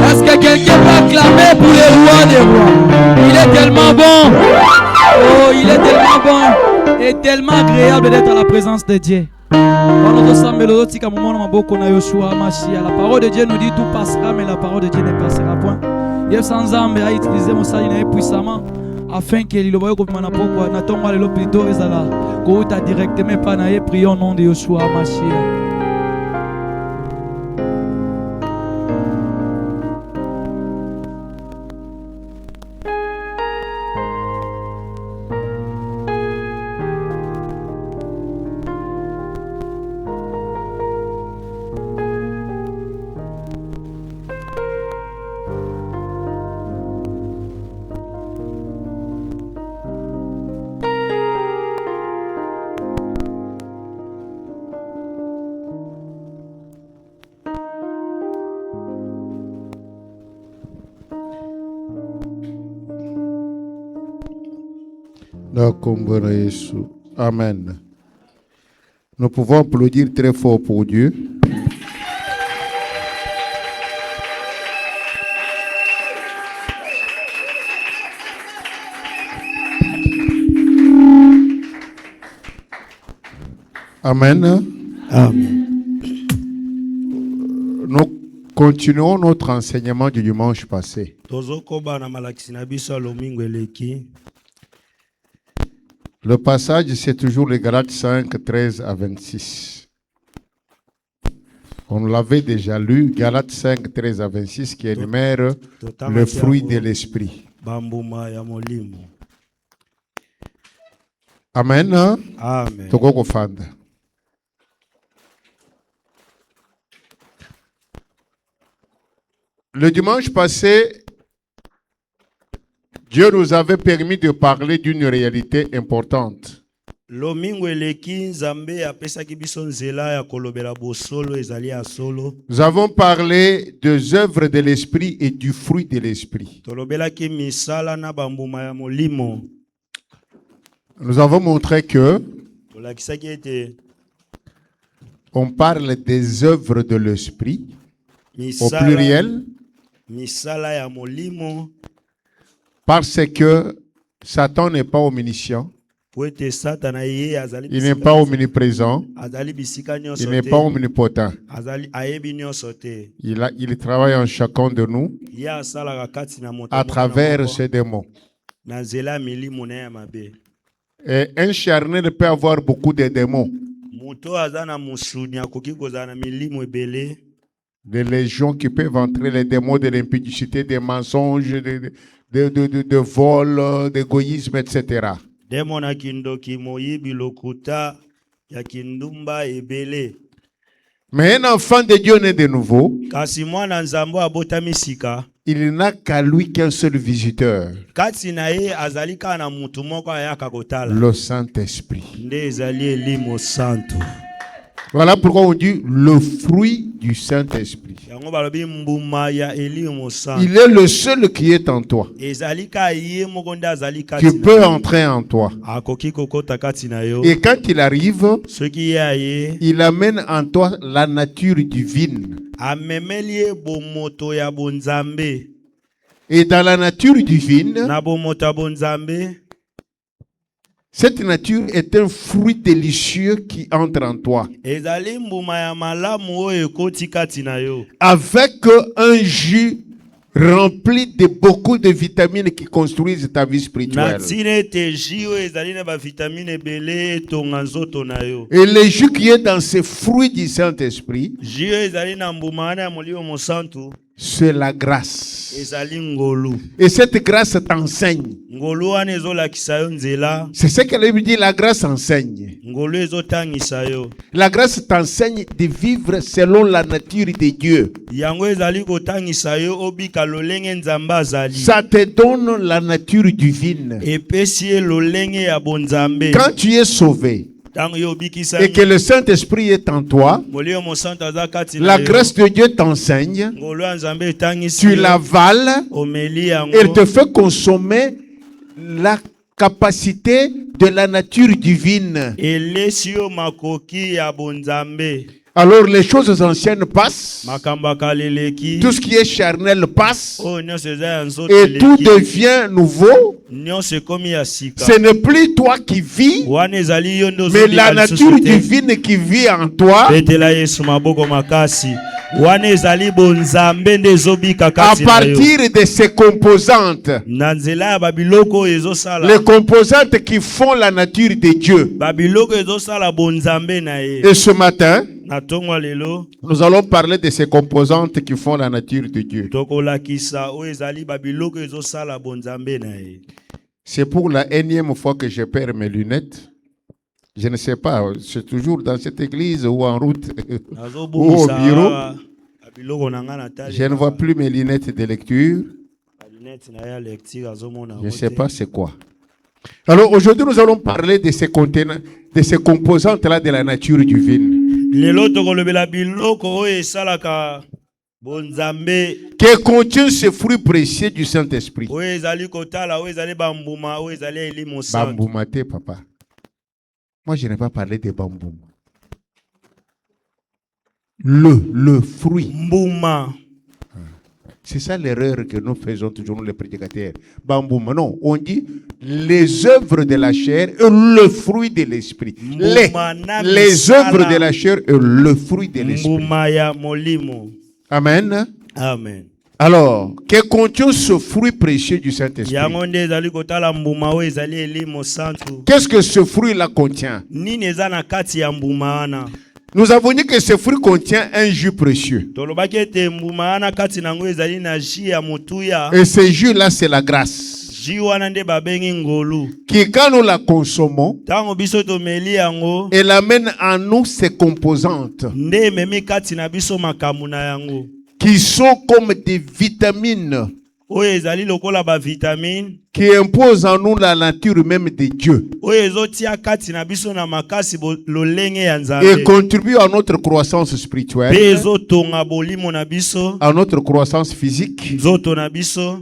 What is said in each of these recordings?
Est-ce que quelqu'un peut acclamer pour le roi des rois? Il est tellement bon. Oh, il est tellement bon et tellement agréable d'être à la présence de Dieu. La parole de Dieu nous dit tout passera, mais la parole de Dieu ne passera point. Dieu sans âme a utilisé mon salut puissamment afin que le voyage comme n'importe n'a tombé le plutôt et ça là que directement pas naïe prions au nom de Yeshua Mashiach. Amen. Nous pouvons applaudir très fort pour Dieu. Amen. Amen. Nous continuons notre enseignement du dimanche passé. Le passage, c'est toujours les Galates 5, 13 à 26. On l'avait déjà lu, Galates 5, 13 à 26, qui énumère le fruit de l'esprit. Amen. Amen. Le dimanche passé, Dieu nous avait permis de parler d'une réalité importante. Nous avons parlé des œuvres de l'esprit et du fruit de l'esprit. Nous avons montré que on parle des œuvres de l'esprit au pluriel parce que Satan n'est pas omniscient, il n'est pas omniprésent, il n'est pas omnipotent. Il travaille en chacun de nous à travers ces démons. Et un charnel peut avoir beaucoup de démons. Des légions qui peuvent entrer, les démons de l'impudicité, des mensonges, de vol, d'égoïsme, etc. Mais un enfant de Dieu né de nouveau, il n'a qu'à lui qu'un seul visiteur, le Saint-Esprit. Voilà pourquoi on dit le fruit du Saint-Esprit. Il est le seul qui est en toi, qui peut entrer en toi. Et quand il arrive, il amène en toi la nature divine. Et dans la nature divine, na bomota bonzambe cette nature est un fruit délicieux qui entre en toi. ezali mbuma ya malamu oyo ekoti kati na yo Avec un jus rempli de beaucoup de vitamines qui construisent ta vie na spirituelle. ntina ete jus oyo ezali na bavitamine ebele etonga nzoto na yo. Et le jus qui est dans ces fruits du Saint-Esprit, Jus oyo ezali na mbuma wana ya molimo mosantu c'est la grâce. ezali ngolu. Et cette grâce t'enseigne. Ngolu wana ezolakisa yo nzela, C'est ce que la Bible dit, la grâce enseigne. ngolu ezotangisa yo. La grâce t'enseigne de vivre selon la nature de Dieu. Yango ezali kotangisa yo obika lolenge nzambe azali. Ça te donne la nature divine. Epesi ye lolenge ya bonzambe. Quand tu es sauvé Tango yo obikisa et que le Saint-Esprit est en toi, molimo mosantu aza kati na la yo. grâce de Dieu t'enseigne, Ngolu ya nzambe etangisi tu yo. l'avales, Omeli yango. elle te fait consommer la capacité de la nature divine. Elesi yo makoki ya bonzambe. Alors les choses anciennes passent, Makambo kaleleki. tout ce qui est charnel passe, Oh nyonso eza ya nzoto et tout eleki. devient nouveau. Nyonso ekomi ya sika. Ce n'est plus toi qui vis, Wana ezali yo nde mais la ozobika nature lisusu te. divine qui vit en toi. Betela Yesu maboko makasi. Wana ezali bonzambe nde ezobika À kati na yo. partir de ces composantes, Na nzela ya babiloko oyo ezosala. les composantes qui font la nature de Dieu. Babiloko ezosala bonzambe na ye. Et ce matin, Na tongo lelo nous allons parler de ces composantes qui font la nature de Dieu. tokolakisa oyo ezali babiloko ezosala bonzambe na ye. C'est pour la énième fois que je perds mes lunettes. Je ne sais pas, c'est toujours dans cette église ou en route ou au bureau. Babiloko na nga na tali. Je ne vois plus mes lunettes de lecture. Lunette na ya lecture azomona. Je ne sais pas c'est quoi. Alors aujourd'hui, nous allons parler de ces contenants, de ces composantes-là de la nature divine. Lelo tokolobela biloko oyo esalaka bonzambe Qui contient ces fruits précieux du Saint-Esprit. oyo ezali kotala oyo ezali bambuma oyo ezali elimo santu. Bamboumate, papa. Moi, je n'ai pas parlé de bamboum. Le fruit. Mbuma. C'est ça l'erreur que nous faisons toujours, nous les prédicateurs. Bamboum, non. On dit les œuvres de la chair et le fruit de l'esprit. Les œuvres de la chair et le fruit de l'esprit. Mbuma ya molimo. Amen. Amen. Alors, que contient ce fruit précieux du Saint-Esprit? Yango nde ezali kotala mbuma oyo ezali elimo santu. Qu'est-ce que ce fruit-là contient? Nini eza na kati ya mbuma wana? Nous avons dit que ce fruit contient un jus précieux. Tolobaki ete mbuma wana kati nango ezali na jus ya motuya. Et ce jus-là, c'est la grâce. Jus wana nde babengi ngolu. Qui, quand nous la consommons, Tango biso tomeli yango, elle amène en nous ces composantes nde ememi kati na biso makambo na yango. qui sont comme des vitamines Oyo ezali lokola ba vitamine. qui imposent en nous la nature même de Dieu Oyo ezotia kati na biso na makasi lolenge ya et nzambe. contribuent à notre croissance spirituelle, Pe ezotonga bolimo na biso. à notre croissance physique, Nzoto na biso.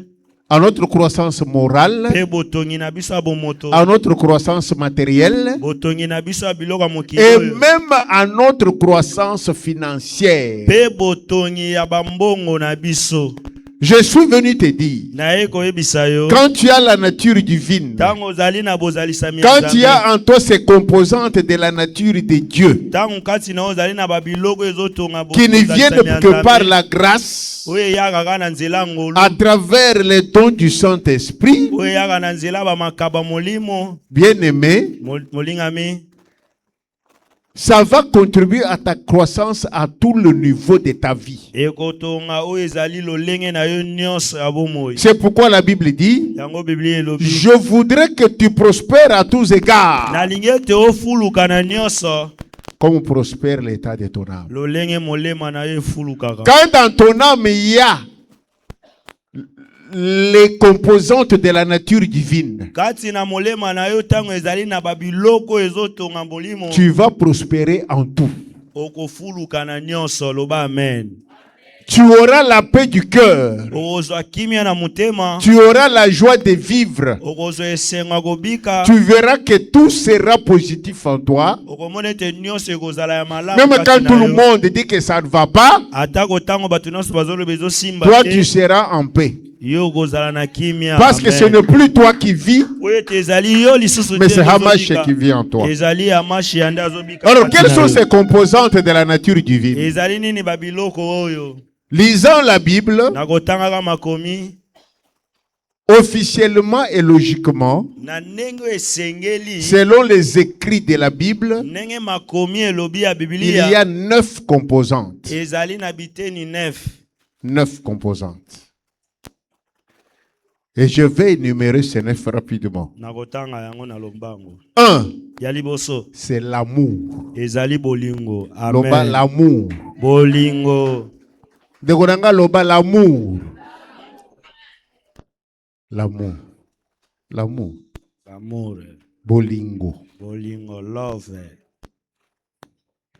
à notre croissance morale, Pe botongi na biso ya bomoto. à notre croissance matérielle Botongi na biso ya biloko ya mokili et oyo. même à notre croissance financière. Pe botongi ya bambongo na biso. Je suis venu te dire, Na ye koyebisa yo. quand tu as la nature divine, Tango ozali na bozalisami ya quand tu Nzambe. as en toi ces composantes de la nature de Dieu, Tango kati na ozali na babiloko ezotonga qui ne viennent que par la grâce, oyo eyaka kaka na nzela ngolu. à travers les dons du Saint-Esprit, Oyo eyaka na nzela bamakaba molimo. bien-aimé, Molingami. ça va contribuer à ta croissance à tout le niveau de ta vie. Ekotonga oyo ezali lolenge na yo nyonso ya bomoi. C'est pourquoi la Bible dit, Yango Biblie elobi. je voudrais que tu prospères à tous égards, Nalingi ete ofuluka na nyonso. comme prospère l'état de ton âme. Lolenge molema na yo efulukaka. Quand dans ton âme il y a les composantes de la nature divine, Kati na molema na yo tango ezali na babiloko ezotonga molimo. tu vas prospérer en tout. Okofuluka na nyonso loba amen. Tu auras la paix du cœur. Okozwa kimia na mutema. Tu auras la joie de vivre. Okozwa esengo kobika. Tu verras que tout sera positif en toi. Okomona ete nyonso ekozala ya malamu. Même kati quand na tout le yo. monde dit que ça ne va pas, Atako tango bato nyonso bazoloba ezosimba toi te. tu seras en paix. Yo kozala na kimia. Parce que ce n'est plus toi qui vis, mais c'est Hamash qui vit en toi. Alors, quelles sont ces composantes de la nature divine? Lisant la Bible, officiellement et logiquement, selon les écrits de la Bible, il y a 9 composantes. 9 composantes. Et je vais énumérer ces 9 rapidement. 1. C'est l'amour. Loba l'amour. Dekoranga loba l'amour. L'amour. L'amour. L'amour. Bolingo. Bolingo, love.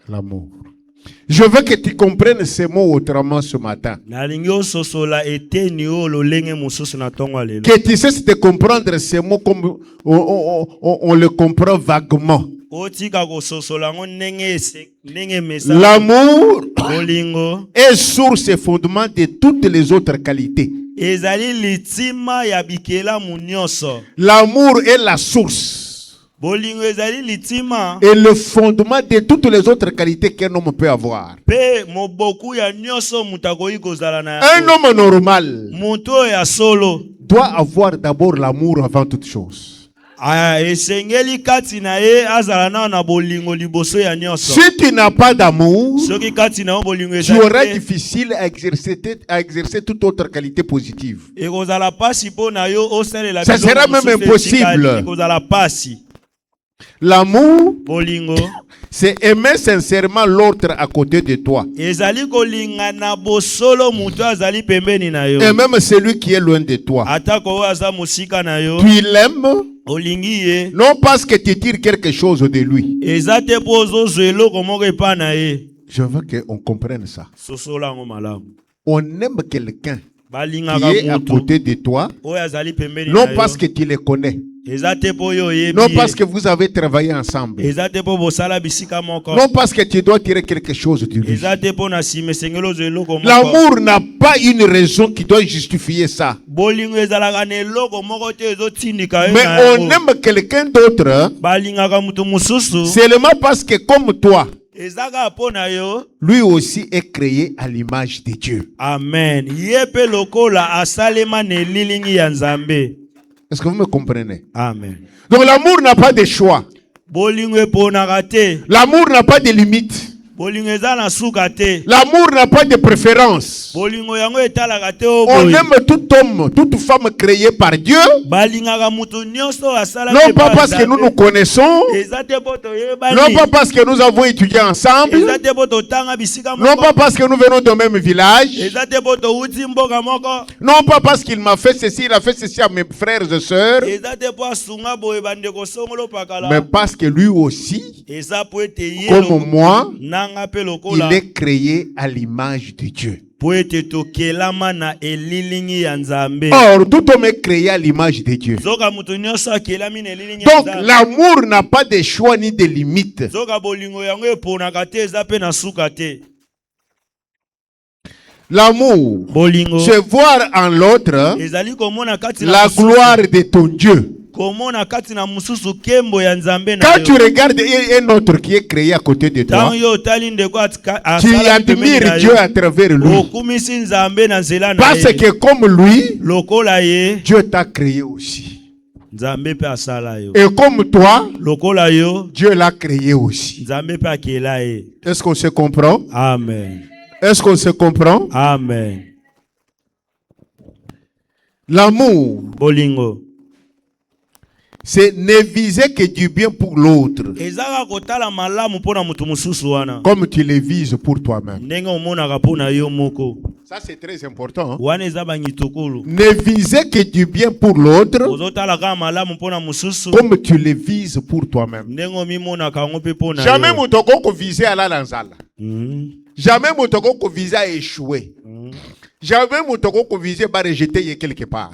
L'amour. Je veux que tu comprennes ces mots autrement ce matin. Que tu cesses de comprendre ces mots comme on le comprend vaguement. L'amour est source et fondement de toutes les autres qualités. L'amour est la source et le fondement de toutes les autres qualités qu'un homme peut avoir. Un homme normal doit avoir d'abord l'amour avant toute chose. Si tu n'as pas d'amour, tu auras difficile à exercer toute autre qualité positive. Ça sera même impossible. L'amour, c'est aimer sincèrement l'autre à côté de toi. Et même celui qui est loin de toi. Tu l'aimes, non parce que tu tires quelque chose de lui. Je veux qu'on comprenne ça. On aime quelqu'un qui est à côté de toi, non parce que tu le connais. Non parce que vous avez travaillé ensemble. Non parce que tu dois tirer quelque chose de lui. L'amour n'a pas une raison qui doit justifier ça. Mais on aime quelqu'un d'autre seulement parce que comme toi, lui aussi est créé à l'image de Dieu. Amen. Est-ce que vous me comprenez? Amen. Donc l'amour n'a pas de choix. L'amour n'a pas de limite. L'amour n'a pas de préférence. On aime tout homme, toute femme créée par Dieu. Non pas parce que nous nous connaissons. Non pas parce que nous avons étudié ensemble. Non pas parce que nous venons du même village. Non pas parce qu'il m'a fait ceci, il a fait ceci à mes frères et sœurs. Mais parce que lui aussi, comme moi, il est créé à l'image de Dieu. Or, tout homme est créé à l'image de Dieu. Donc, l'amour n'a pas de choix ni de limite. L'amour, c'est voir en l'autre la gloire de ton Dieu. Quand tu regardes un autre qui est créé à côté de toi, tu admires Dieu à travers lui. Parce que comme lui, Dieu t'a créé aussi. Et comme toi, Dieu l'a créé aussi. Est-ce qu'on se comprend? Amen. Est-ce qu'on se comprend? Amen. L'amour, bolingo, c'est ne viser que du bien pour l'autre, comme tu le vises pour toi-même. Ça c'est très important. Ne viser que du bien pour l'autre, comme tu le vises pour toi-même. Jamais mutoko viser à la lanzala. Jamais mutoko viser à échouer. Jamais mutoko viser à rejeter quelque part.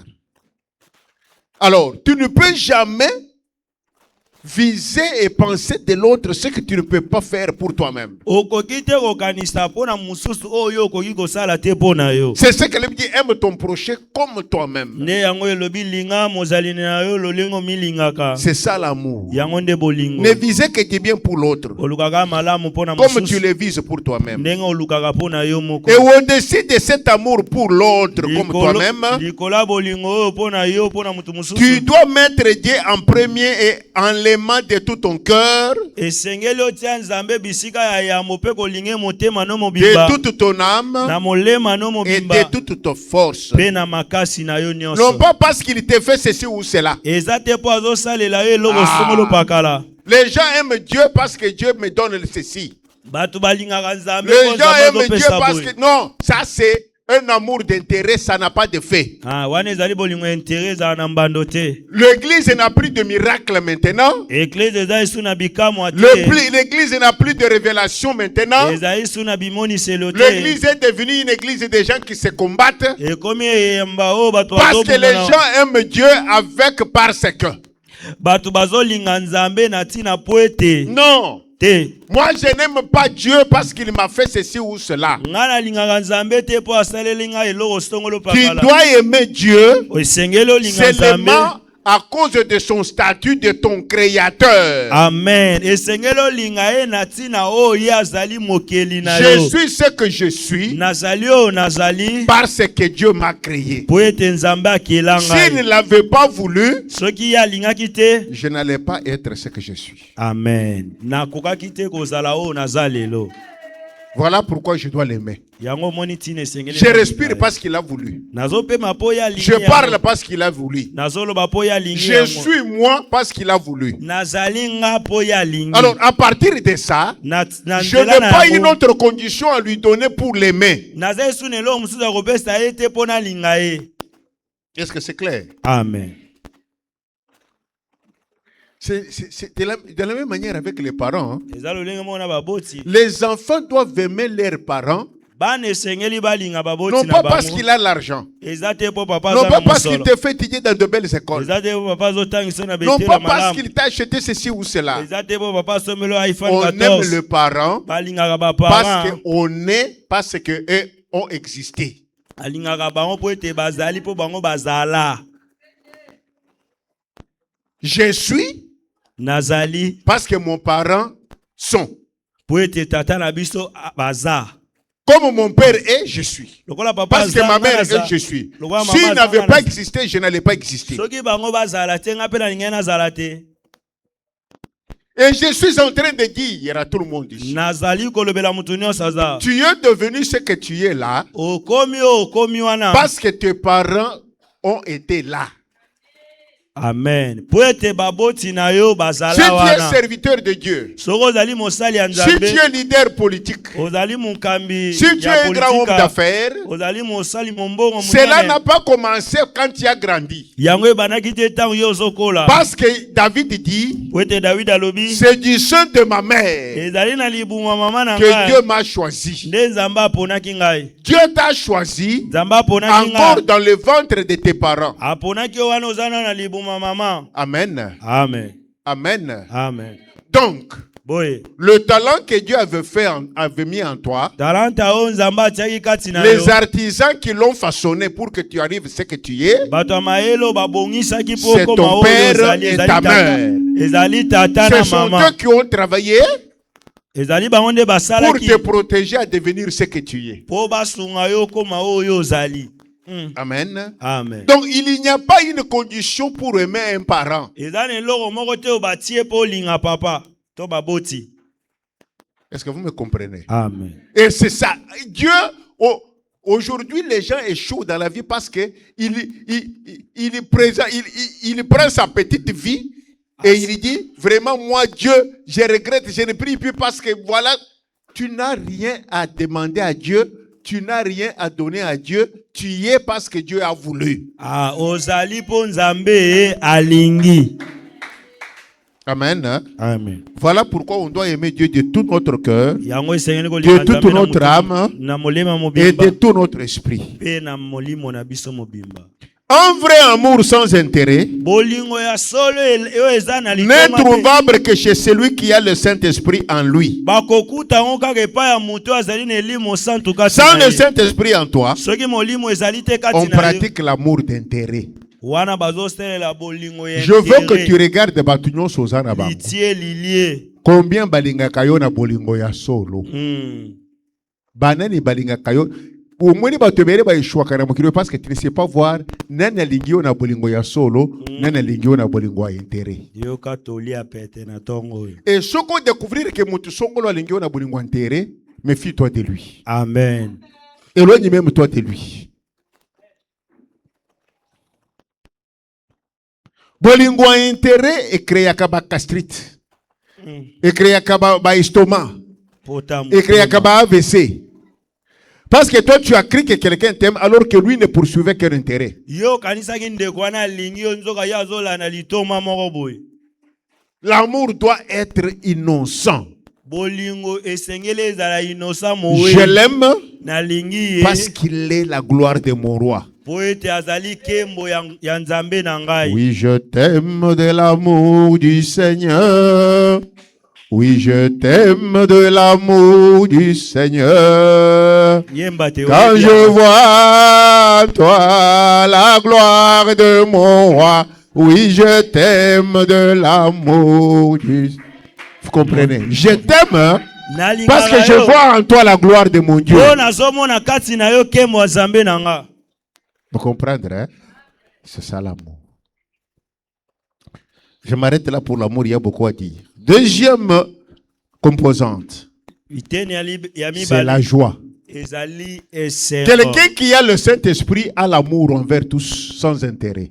Alors, tu ne peux jamais viser et penser de l'autre ce que tu ne peux pas faire pour toi-même. C'est ce que l'Église dit, aime ton prochain comme toi-même. C'est ça l'amour. Ne visez que du bien pour l'autre, comme tu le vises pour toi-même. Et au-dessus de cet amour pour l'autre comme toi-même, tu dois mettre Dieu en premier et en l'aimant de tout ton cœur, de toute ton âme et de toute ta force. Non pas parce qu'il te fait ceci ou cela. Les gens aiment Dieu parce que Dieu me donne ceci. Les gens aiment Dieu parce que... Non, ça c'est un amour d'intérêt, ça n'a pas de fait. L'église n'a plus de miracles maintenant. L'église n'a plus de révélation maintenant. L'église est devenue une église des gens qui se combattent. Parce que les gens aiment Dieu avec parce que. Non. Moi, je n'aime pas Dieu parce qu'il m'a fait ceci ou cela. Tu dois aimer Dieu seulement à cause de son statut de ton créateur. Amen. Je suis ce que je suis parce que Dieu m'a créé. S'il ne l'avait pas voulu, je n'allais pas être ce que je suis. Amen. Voilà pourquoi je dois l'aimer. Je respire parce qu'il a voulu. Je parle parce qu'il a voulu. Je suis moi parce qu'il a voulu. Alors, à partir de ça, je n'ai pas une autre condition à lui donner pour l'aimer. Est-ce que c'est clair? Amen. C'est de la même manière avec les parents. Les enfants doivent aimer leurs parents. Non pas parce qu'il a l'argent. Non pas parce qu'il te fait étudier dans de belles écoles. Non pas parce qu'il t'a acheté ceci ou cela. On aime le parent parce qu'on est, parce qu'eux ont existé. Je suis Nazali parce que mon parent sont. Comme mon père est, je suis. Parce que ma mère est, je suis. S'il n'avait pas existé, je n'allais pas exister. Et je suis en train de dire à tout le monde ici, tu es devenu ce que tu es là parce que tes parents ont été là. Amen. Si tu es serviteur de Dieu, si tu es leader politique, si tu es un grand homme d'affaires, cela n'a pas commencé quand tu as grandi. Parce que David dit, c'est du sein de ma mère que Dieu m'a choisi. Dieu t'a choisi encore dans le ventre de tes parents. Amen. Amen. Amen. Amen. Donc, le talent que Dieu avait mis en toi, les artisans qui l'ont façonné pour que tu arrives ce que tu es, c'est ton père et ta mère. Ce sont eux qui ont travaillé pour te protéger à devenir ce que tu es. Amen. Amen. Donc il n'y a pas une condition pour aimer un parent. Est-ce que vous me comprenez? Amen. Et c'est ça. Dieu, aujourd'hui, les gens échouent dans la vie parce que il prend sa petite vie et il dit, vraiment, moi, Dieu, je regrette, je ne prie plus parce que voilà, tu n'as rien à demander à Dieu. Tu n'as rien à donner à Dieu. Tu y es parce que Dieu a voulu. Amen. Hein? Amen. Voilà pourquoi on doit aimer Dieu de tout notre cœur, de toute notre âme et de tout notre esprit. Un vrai amour sans intérêt bolingo ya solo yo eza na n'est litoma te. trouvable que chez celui qui a le Saint-Esprit en lui. Bakokuta ngo kaka epai ya moto azali na elimo santu kati Sans na le ye. Saint-Esprit en toi, Soki molimo ezali te kati on na yo, pratique l'amour d'intérêt. wana bazoselela bolingo ya Je veux que intérêt. tu regardes Batunyon Sozana Bango. Litie lilie. Combien balingaka yo na bolingo ya solo? Banani balingaka yo. Au moins, batubere ba ishwa kana mukiro parce que tu ne sais pas voir nani alingi yo na bolingo ya solo, nani alingi yo na bolingo ya intérêt. Yo katoli apete na tongo. Et ce qu'on découvrir que mutu songolo alingi yo na bolingo ya intérêt, méfie-toi de lui. Amen. Éloigne même toi de lui. Bolingo ya intérêt et créa kaba gastrite. Et créa kaba ba estomac. Et créa kaba AVC. Parce que toi, tu as cru que quelqu'un t'aime alors que lui ne poursuivait qu'un intérêt. L'amour doit être innocent. Je l'aime parce qu'il est la gloire de mon roi. Oui, je t'aime de l'amour du Seigneur. Oui, je t'aime de l'amour du Seigneur. Quand je vois toi la gloire de mon roi. Oui, je t'aime de l'amour du Seigneur. Vous comprenez? Je t'aime parce que je vois en toi la gloire de mon Dieu. Vous comprenez, hein? C'est ça l'amour. Je m'arrête là pour l'amour, il y a beaucoup à dire. Deuxième composante, c'est la joie. Quelqu'un qui a le Saint-Esprit a l'amour envers tous sans intérêt.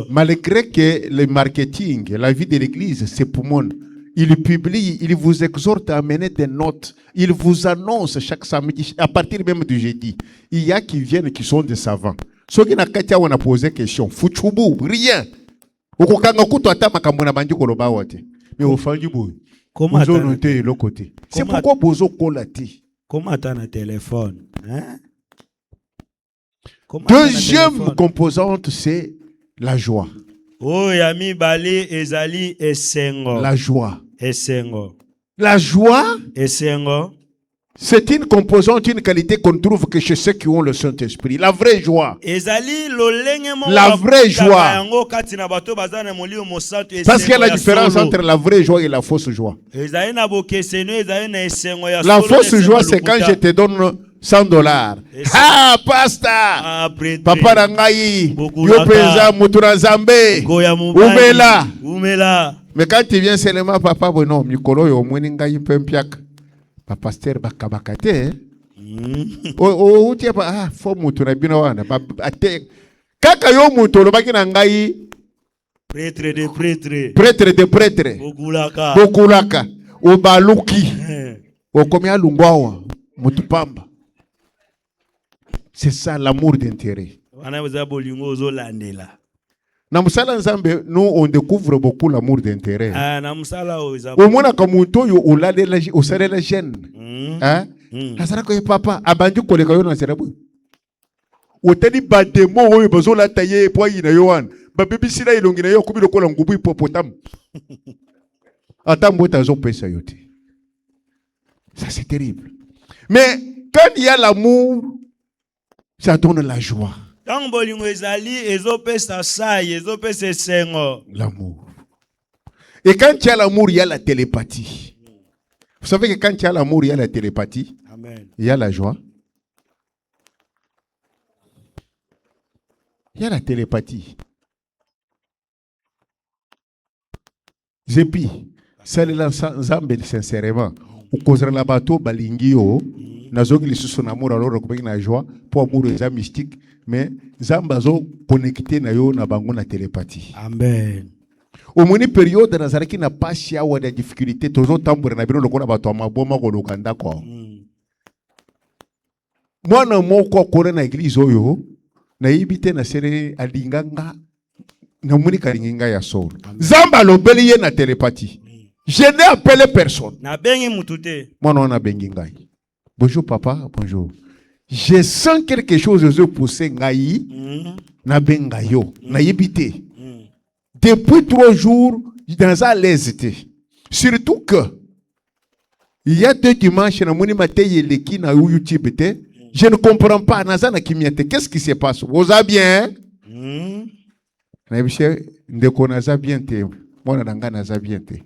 Malgré que le marketing, la vie de l'église, c'est pour moi. Il publie, il vous exhorte à amener des notes. Il vous annonce chaque samedi, à partir même du jeudi. Il y a qui viennent qui sont des savants. Ceux qui n'ont posé question, Fuchubu, rien. Mais au fond du bout, c'est pourquoi Bozo Kolati. Comment t'as un téléphone? Deuxième composante, c'est la joie. La joie. La joie, c'est une composante, une qualité qu'on trouve que chez ceux qui ont le Saint-Esprit. La vraie joie. La vraie joie. Parce qu'il y a la différence entre la vraie joie et la fausse joie. La fausse joie, c'est quand je te donne $100. Ah, pasta! Papa Rangaï, Yopeza, Muturazambe, Umela. Mais quand tu viens seulement, papa, non, Mikolo, yo, Mweningaï, Pempiak. Pasteur bakabakate o utia pa fo mutu na bino wana ate kaka yo mutu lo bakina ngai prêtre de prêtre bokulaka o baluki o komia lungwawa mutu pamba. C'est ça l'amour d'intérêt. Na musala nzambe, nous on découvre beaucoup l'amour d'intérêt. Au moins comme muto yo oladela osalela jeune. Hein? Asara ko papa abandu koleka yo na serabu. Oteli bademo oyo bazola taye po yina yo wan. Ba bibisira ilongi na yo kubi lokola ngubu hipopotam. Atambo tazo pesa yote. Ça c'est terrible. Mais quand il y a l'amour, ça donne la joie. L'amour. Et quand il y a l'amour, il y a la télépathie. Vous savez que quand il y a l'amour, il y a la télépathie. Amen. Il y a la joie. Il y a la télépathie. Zepi, ça les ensemble sincèrement. Ou cause la bateau balingio, nazogi li son amour alors reconnecter la joie pour amour des mystique, mais zambazo connecté na yo na bango na télépathie. Amen. Au moins période nazaraki na passe ya wa de difficulté tozo tambour na bino lokola bato maboma ko lokanda ko. Mwana moko ko na église oyo na yibite na sere alinganga na muni kalinga ya solo. Zamba lobeli ye na télépathie. Je n'ai appelé personne. Na bengi mutute. Moi non na bengi ngai. Bonjour papa, bonjour. Je sens quelque chose de pousser ngai na bengayo na yebite. Depuis 3 jours, dans à l'aise. Surtout que il y a 2 dimanches na moni matin yeleki na YouTube te. Je ne comprends pas nazana kimiete. Qu'est-ce qui se passe? Vous avez bien? Na biche ndeko naza bien te. Mona nanga naza bien te.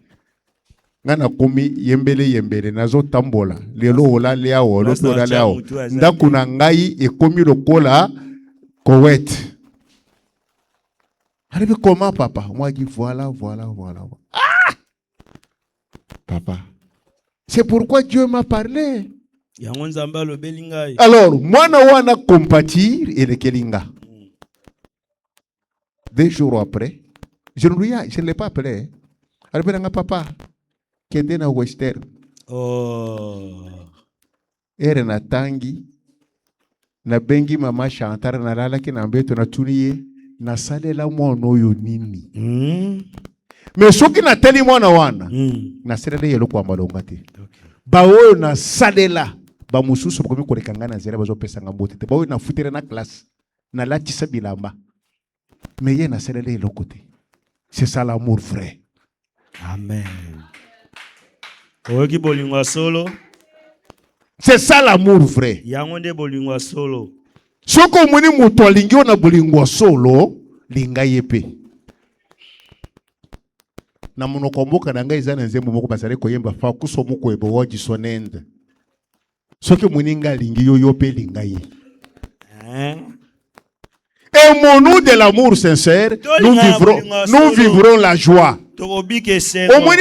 Ngana komi yembele nazo tambola lelo ola leao loto ola leao ndaku na ngai ekomi lokola Koweït. Arrive comment papa? Moi dit voilà. Ah! Papa. C'est pourquoi Dieu m'a parlé. Alors, moi na wana compatir et le kelinga. 2 jours après, je ne l'ai pas appelé. Arrive na papa. Kende na Western. Ere na tangi na bengi mama Chantal na lala ki na mbeto na tuniye na salela mwana oyo nini. Mais soki na teli mwana wana na salela yelo kwa malonga te. Ba oyo na salela ba mususu bakomi kolekanga na zera bazo pesa ngambote te. Ba oyo na futere na classe na latisa bilamba. Mais ye na salela yelo kote. C'est ça l'amour vrai. Amen. Oyoki bolingwa solo. C'est ça l'amour vrai. Yangonde bolingwa solo. Soko muni mutu alingi na bolingwa solo linga yepe. Na monoko mboka na ngai eza na nzembo moko basale koyemba fa kuso moko ebo waji sonende. Soko muni nga lingi yo pe linga ye. Et mon nom de l'amour sincère, nous vivrons la joie. Au moins,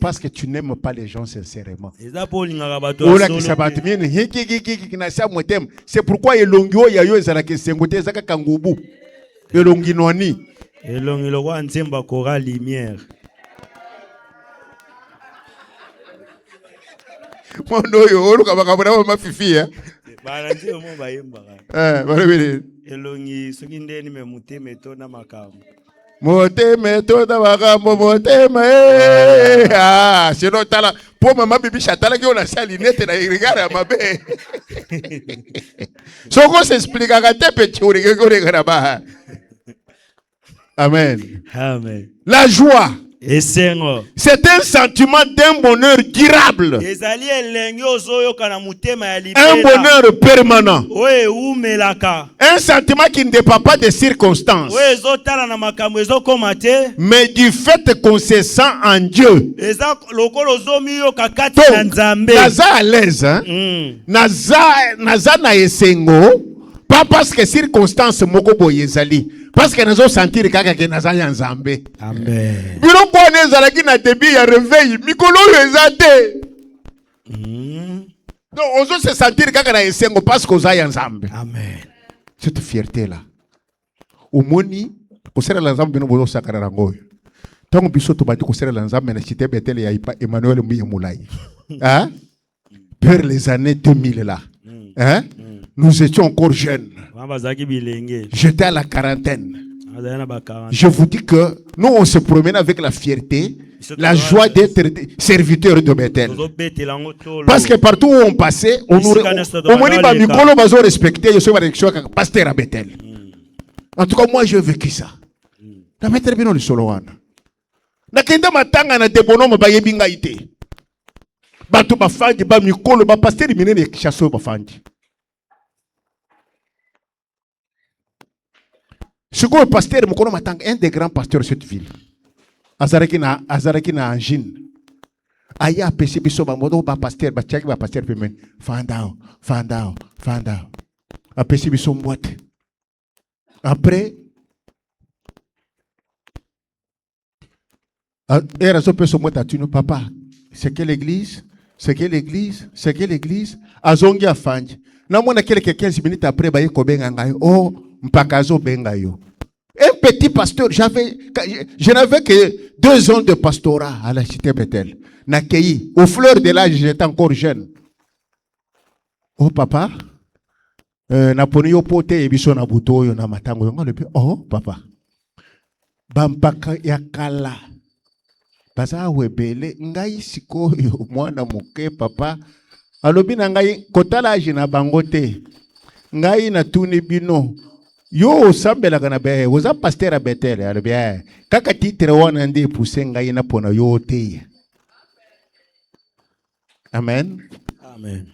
parce que tu n'aimes pas les gens sincèrement. C'est pourquoi elongio yayo ezalaka sengote ezaka kangubu. Elongi noni. Elongi lokwa nzemba kora lumière. Mondo yo oluka bakabona mafifi hein. Bana nzemba mo bayemba. Balebele. Elongi soki ndeni me muteme to na makambo. Moteme to na makambo moteme. Ah, sinon tala po mama bibi chatala ki ona sali nete na irigara mabe. Soko s'explique ka te petit urige ko regara ba. Amen. Amen. La joie. C'est un sentiment d'un bonheur durable. Un bonheur permanent. Un sentiment qui ne dépend pas des circonstances. Mais du fait qu'on se sent en Dieu. Naza à l'aise. Naza na esengo. Pas parce que circonstances moko boyezali. Parce que nous avons senti que nous avons nzambe. Amen. Biro bone zalaki na début ya réveil, mikolo ezate. Donc on doit se sentir que na esengo parce que oza nzambe. Amen. Cette fierté là. Omoni kosera la nzambe no bozo sakara rangoyo. Tango biso to bati kosera la nzambe na chite betele ya Emmanuel Mbiyemulai. Hein? Vers les années 2000 là. Hein? Nous étions encore jeunes. J'étais à la quarantaine. Je vous dis que nous, on se promène avec la fierté, la joie d'être serviteur de Bethel. Parce que partout où on passait, on nous respectait. Je suis pasteur à Bethel. En tout cas, moi, j'ai vécu ça. La maître bien le soloana. Na kenda matanga na debono ba yebinga ite. Bato ba fandi ba mikolo ba pasteur minene chasso ba fandi. Ce que le pasteur Mokono Matang, un des grands pasteurs de cette ville. Azaraki na Angine. Aya pesi biso ba modo ba pasteur ba chaki ba pasteur pemen. Fandao. A pesi biso boîte. Après era so peso boîte à tunu papa. C'est quelle église? Azongi afandi. Na mona quelques 15 minutes après ba yekobenga ngai. Oh mpakazo benga yo. Un petit pasteur, je n'avais que 2 ans de pastorat à la cité Bethel. Nakei, aux fleurs de l'âge, j'étais encore jeune. Oh papa, na poni yo pote ebiso na buto yo na matango yo ngalo. Oh papa, bampaka yakala. Baza webele ngai sikoyo mwana moke papa alobi na ngai kotala jina bangote ngai na tuni bino yo osambelaka na be oza pasteur a Bethel alobi kaka titre wana nde pousse ngai na pona yo te. Amen. Amen.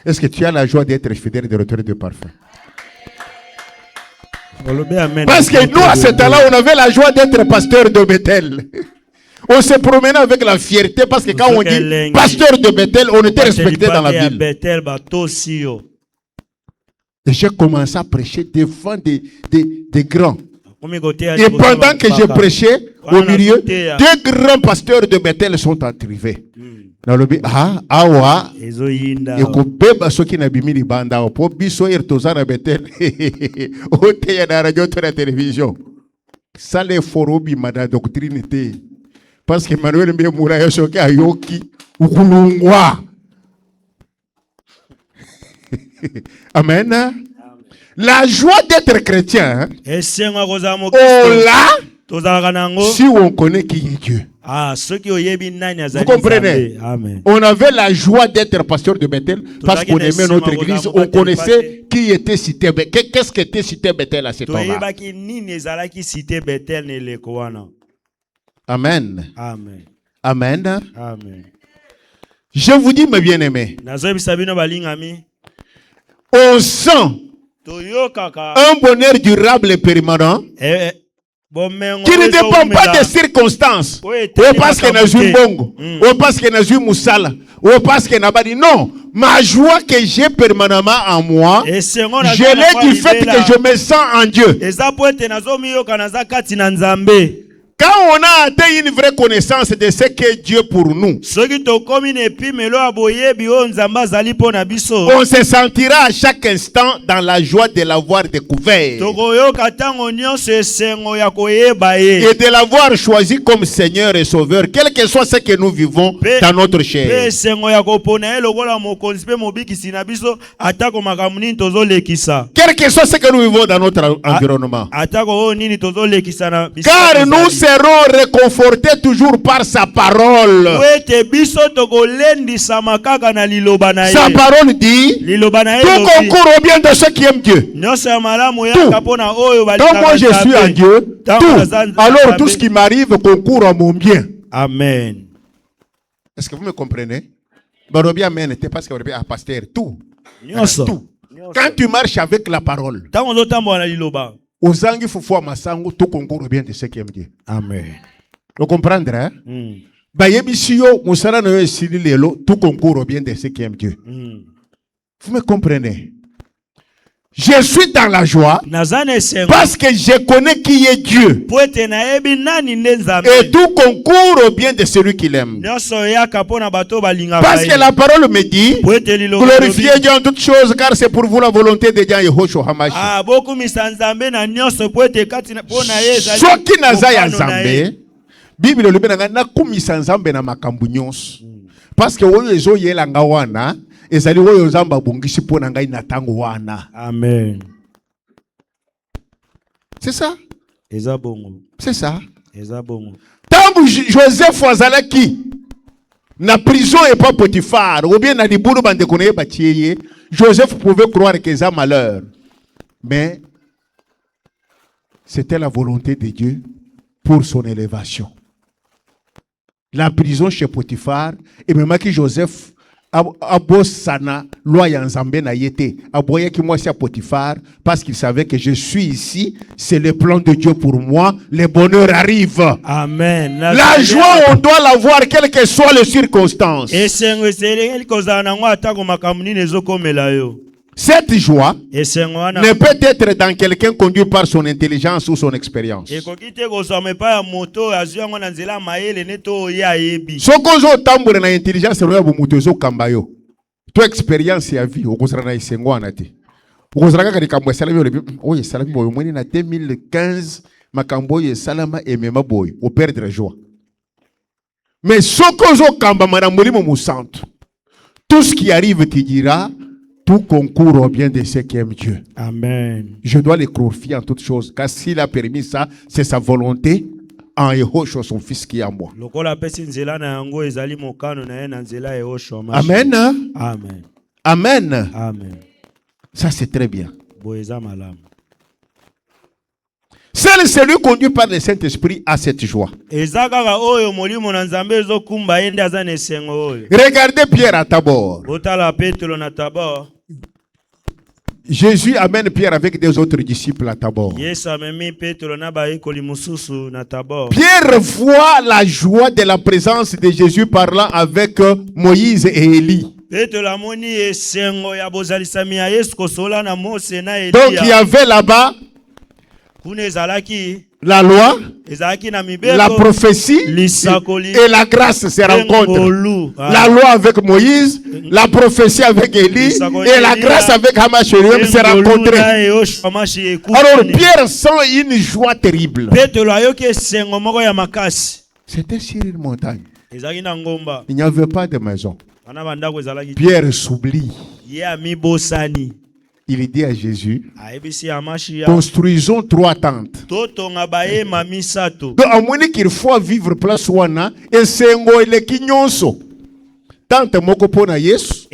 Est-ce que tu as la joie d'être fidèle de retour de parfum? Parce que nous, à ce temps-là, on avait la joie d'être pasteur de Bethel. On se promenait avec la fierté parce que quand on dit pasteur de Bethel, on était respecté dans la ville. Et j'ai commencé à prêcher devant des grands. Et pendant que je prêchais au milieu, deux grands pasteurs de Bethel sont arrivés. Awa ekobeba soki na bimili banda po biso ertoza na Bethel oteya na radio to na télévision ça les forobi mada doctrine te parce que Manuel Mbemura yosoki ayoki ukulungwa. Amen. La joie d'être chrétien, si on connaît qui est Dieu. Vous comprenez? Amen. On avait la joie d'être pasteur de Bethel parce qu'on aimait notre église, on connaissait qui était cité Bethel. Qu'est-ce qu'était cité Bethel à ce temps-là? Amen. Amen. Amen. Amen. Je vous dis, mes bien-aimés, on sent un bonheur durable et permanent qui ne dépend pas des circonstances. Ou parce que n'a eu bongo, ou parce que n'a eu moussala, ou parce que n'a pas dit non. Ma joie que j'ai permanemment en moi, je l'ai du fait que je me sens en Dieu. Quand on a atteint une vraie connaissance de ce qu'est Dieu pour nous, on se sentira à chaque instant dans la joie de l'avoir découvert et de l'avoir choisi comme Seigneur et Sauveur, quel que soit ce que nous vivons dans notre chair. Quel que soit ce que nous vivons dans notre environnement. Car nous serons réconfortés toujours par sa parole. Sa parole dit tout concourt au bien de ceux qui aiment Dieu. Tout. Donc moi je suis en Dieu. Tout. Alors tout ce qui m'arrive concourt à mon bien. Amen. Est-ce que vous me comprenez? Amen. C'est parce que vous êtes pasteur. Tout. Tout. Quand tu marches avec la parole, Ozangi fufua masango tout concourt bien de ceux qui aiment Dieu. Amen. Vous comprenez, hein? Bayebisio musala no esili lelo tout concourt bien de ceux qui aiment Dieu. Vous me comprenez? Je suis dans la joie parce que je connais qui est Dieu. Et tout concourt au bien de celui qui l'aime. Parce que la parole me dit glorifiez Dieu en toutes choses car c'est pour vous la volonté de Dieu. Soki naza ya Nzambe, Bible le benanga na kumisa Nzambe na makambu nyonso. Parce que oyo ezo yelanga wana ezali oyo Nzamba bongisi pona ngai na tango wana. Amen. C'est ça? C'est ça? Tango Joseph azalaki na prison et pas Potiphar ou bien na libulu bande konaye batieye, Joseph pouvait croire que ça malheur. Mais c'était la volonté de Dieu pour son élévation. La prison chez Potiphar et même que Joseph abosana loi ya Nzambe na yete aboya ki moi c'est Potiphar parce qu'il savait que je suis ici, c'est le plan de Dieu pour moi, le bonheur arrive. Amen. La joie on doit l'avoir quelles que soient les circonstances. Cette joie ne peut être dans quelqu'un conduit par son intelligence ou son expérience. Ce qu'on a tambour na intelligence c'est le mutozo kambayo. Toi expérience ya vie okozana na isengwa na te. Okozana ka likambo salami ole oye salami boy mweni na 2015 makambo ye salama et mema boy au perdre joie. Mais ce qu'on a kamba maramboli mo centre. Tout ce qui arrive tu diras tout concourt au bien de ceux qui aiment Dieu. Amen. Je dois le glorifier en toutes choses, car s'il a permis ça, c'est sa volonté en Yehoshua, son fils qui est en moi. Amen. Amen. Amen. Amen. Ça, c'est très bien. Seul celui conduit par le Saint-Esprit a cette joie. Regardez Pierre à Tabor. Jésus amène Pierre avec des autres disciples à Tabor. Pierre voit la joie de la présence de Jésus parlant avec Moïse et Élie. Donc il y avait là-bas la loi, la prophétie et la grâce se rencontrent. La loi avec Moïse, la prophétie avec Élie et la grâce avec Hamashérium se rencontrent. Alors Pierre sent une joie terrible. C'était sur une montagne. Il n'y avait pas de maison. Pierre s'oublie. Il dit à Jésus, construisons 3 tentes. Donc, à moins qu'il faut vivre place wana, et c'est le kinyonso. Tante moko pona Yesu,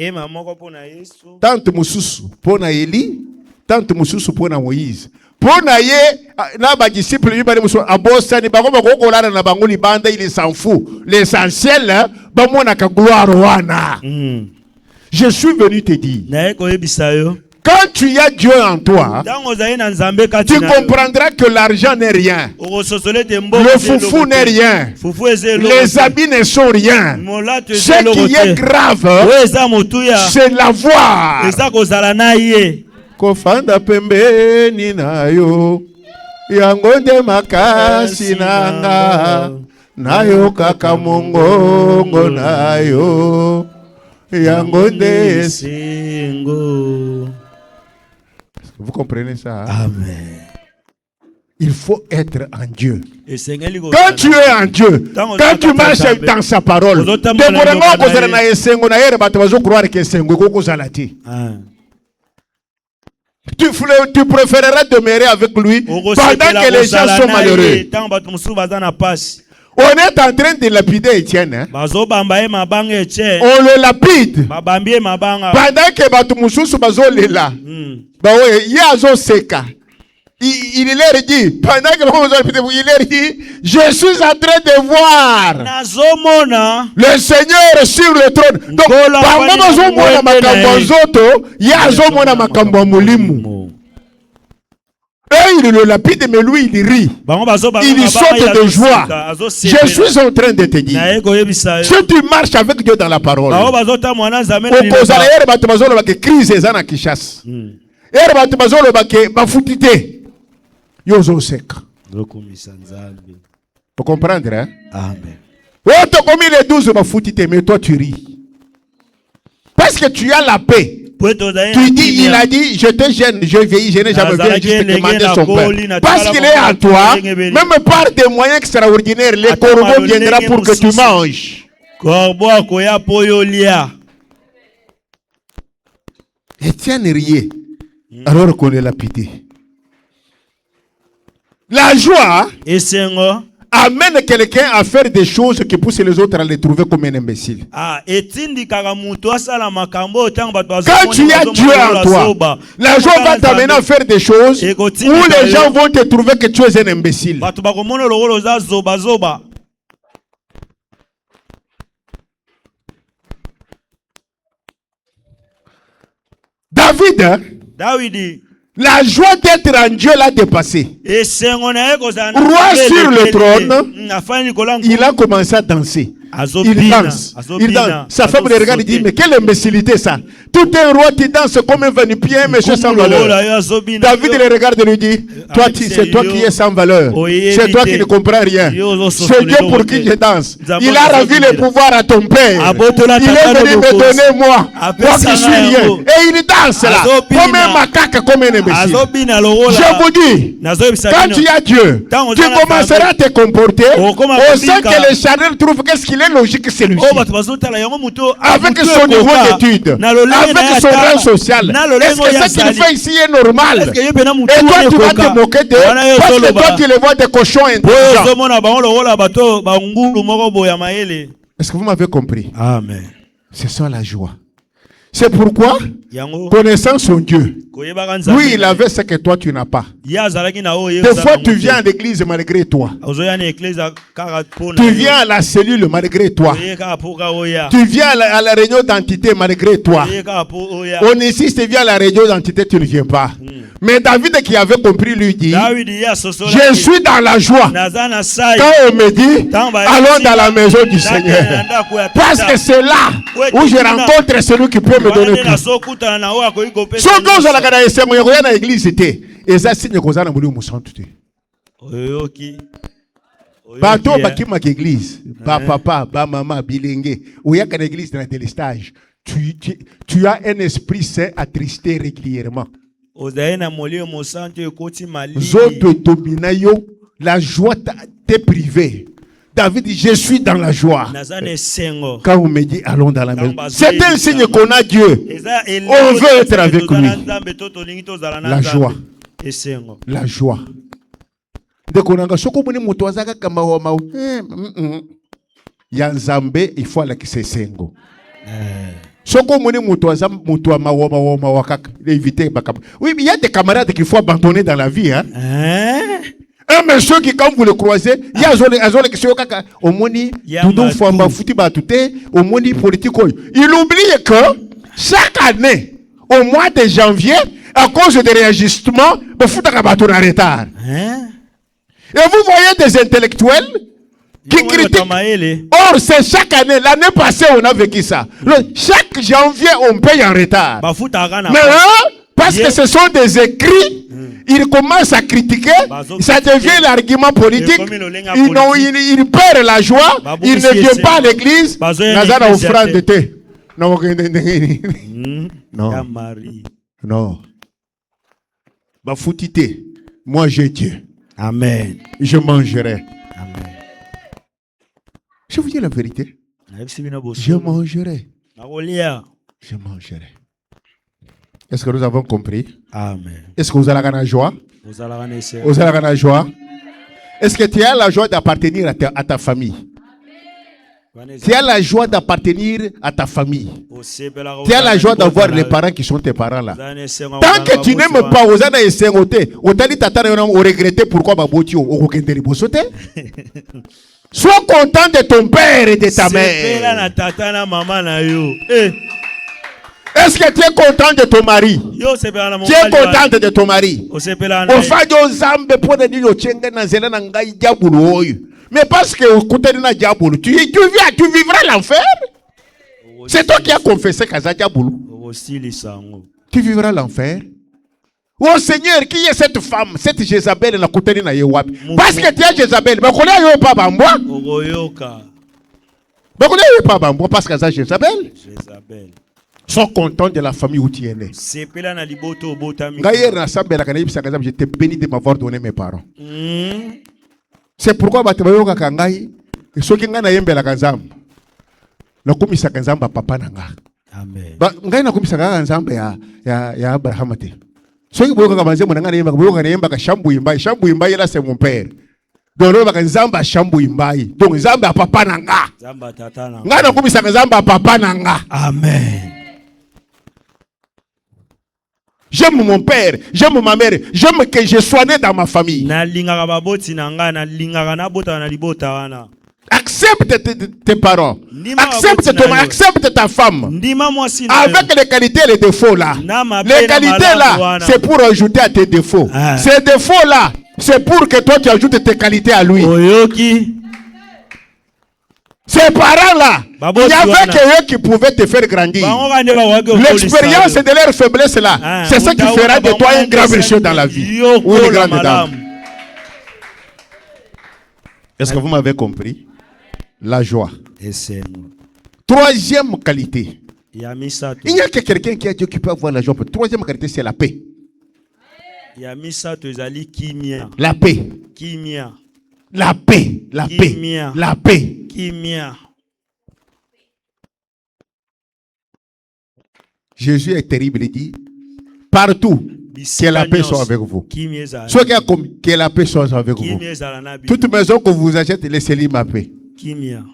tante mususu pona Eli, tante mususu pona Moïse. Pona ye, na ba disciple lui ba mususu abosani ba ko kolana na bango libanda, il s'en fout. L'essentiel ba mona ka gloire wana. Je suis venu te dire. Quand tu as Dieu en toi, tu comprendras que l'argent n'est rien. Le foufou n'est rien. Les habits ne sont rien. Ce qui est grave, c'est la voix. Kofanda pembe ni nayo, yangonde makasi nanga, nayo kakamongo nayo, yangonde singo. Vous comprenez ça? Amen. Il faut être en Dieu. Quand tu es en Dieu, quand tu marches dans sa parole, tu préféreras demeurer avec lui pendant que les gens sont malheureux. On est en train de lapider Étienne. Hein? On le lapide. Pendant que Batumususu bazolela là. Il leur dit, pendant que il leur dit, je suis en train de voir le Seigneur sur le trône. Donc, il le lapide, mais lui il rit. Il saute de joie. Je suis en train de te dire, si tu marches avec Dieu dans la parole, vous comprendre, hein? Amen. Les 12 mais toi tu ris. Parce que tu as la paix. Tu dis, il a dit, je te gêne, je vieillis, je n'ai jamais vu juste demander son père. Parce qu'il est en toi, même par des moyens extraordinaires, les corbeaux viendront pour que tu manges. Étienne riait, alors qu'on est lapidé. La joie amène quelqu'un à faire des choses qui poussent les autres à les trouver comme un imbécile. Quand tu as Dieu en toi, la joie va t'amener à faire des choses où les gens vont te trouver que tu es un imbécile. David, la joie d'être en Dieu l'a dépassé. Roi sur le trône, il a commencé à danser. Il danse. Sa femme le regarde et dit, mais quelle imbécilité ça. Tout un roi qui danse comme un venu-pied, un monsieur sans valeur. David le regarde et lui dit, toi, c'est toi qui es sans valeur. C'est toi qui ne comprends rien. C'est Dieu pour qui je danse. Il a ravi le pouvoir à ton père. Il est venu me donner moi qui suis rien. Et il danse là, comme un macaque, comme un imbécile. Je vous dis, quand tu as Dieu, tu commenceras à te comporter au sein que les charnels trouvent qu'est-ce qu'il est est logique que celui-ci. Oh, Avec son niveau d'études, avec son rang social, est-ce que ce qu'il fait ici est normal? Et toi, tu vas te moquer d'eux parce que toi, tu les vois des cochons intelligents. Est-ce que vous m'avez compris? Amen. C'est ça la joie. C'est pourquoi, connaissant son Dieu, lui, il avait ce que toi, tu n'as pas. Des fois, tu viens à l'église malgré toi. Tu viens à la cellule malgré toi. Tu viens à la réunion d'identité malgré toi. On insiste, tu viens à la réunion d'identité, tu ne viens pas. Mais David qui avait compris lui dit, je suis dans la joie. Quand on me dit, allons dans la maison du Seigneur. Parce que c'est là où je rencontre celui qui peut me donner tout. So goes la kana esengo yako na église te. Eza signe ko zana muri musantu te. Bato bakima ki église, ba papa, ba maman bilenge, oya kana église dans le stage. Tu as un esprit saint attristé régulièrement. Zoto domina yo, la joie t'est privée. David dit, je suis dans la joie. Quand on me dit, allons dans la maison. C'est un signe qu'on a Dieu. On veut être avec lui. La joie. La joie. Yanzambe, il faut aller que c'est sengo. Oui, mais il y a des camarades qu'il faut abandonner dans la vie. Hein? Un monsieur qui, quand vous le croisez, il y a des questions au moni, tout fois foutu batouté, au moni politique. Il oublie que chaque année, au mois de janvier, à cause des réajustements, il faut que en retard. Et vous voyez des intellectuels qui critiquent. Or, c'est chaque année. L'année passée, on a vécu ça. Chaque janvier, on paye en retard. Mais parce que ce sont des écrits, ils commencent à critiquer, ça devient l'argument politique. Il perd la joie, il ne vient pas à l'église. Non. Non. Moi, j'ai Dieu. Amen. Je mangerai. Amen. Je vous dis la vérité. Je mangerai. Je mangerai. Est-ce que nous avons compris? Amen. Est-ce que vous avez la joie? Vous avez la joie? Est-ce que tu as la joie d'appartenir à ta famille? Tu as la joie d'appartenir à ta famille. Tu as la joie d'avoir les parents qui sont tes parents là. Tant que tu n'aimes pas, vous allez essayer de regretter pourquoi Babotio au sois content de ton père et de ta mère. Est-ce que tu es content de ton mari? Tu es contente de ton mari? Mais parce que tu vivras l'enfer. C'est toi qui as confessé Kaza Diaboulou. Tu vivras l'enfer. Oh Seigneur, qui est cette femme, cette Jézabel? Parce que tu es Jézabel. Parce que c'est Jézabel. Sois content de la famille où tu es né. Je te bénis de m'avoir donné mes parents. C'est pourquoi ceux qui ont yembe la kanzam na kumisa kanzamba papa nanga. Amen. Ngai na kumisa kanzamba ya Abraham te. Ceux qui boyoka kamanze mona ngana yemba boyoka na yemba ka shambu imbai là c'est mon père. Donc le kanzamba shambu imbai. Donc nzamba papa nanga. Nzamba tata nanga. Ngai na kumisa kanzamba papa nanga. Amen. J'aime mon père, j'aime ma mère, j'aime que je sois né dans ma famille. Accepte tes parents, accepte ta femme, avec les qualités et les défauts là. Les qualités là, c'est pour ajouter à tes défauts. Ces défauts là, c'est pour que toi tu ajoutes tes qualités à lui. Ces parents-là, il n'y avait que eux qui pouvaient te faire grandir. L'expérience de leur faiblesse là, c'est ce qui fera de toi un grand monsieur dans la vie. Ou une grande dame. Est-ce que vous m'avez compris? La joie. Troisième qualité. Il n'y a que quelqu'un qui a Dieu qui peut avoir la joie. Troisième qualité, c'est la paix. La paix. La paix, la paix, la paix. Jésus est terrible, il dit, partout, que la paix soit avec vous. Soit que la paix soit avec vous. Toute maison que vous achetez, laissez-lui ma paix.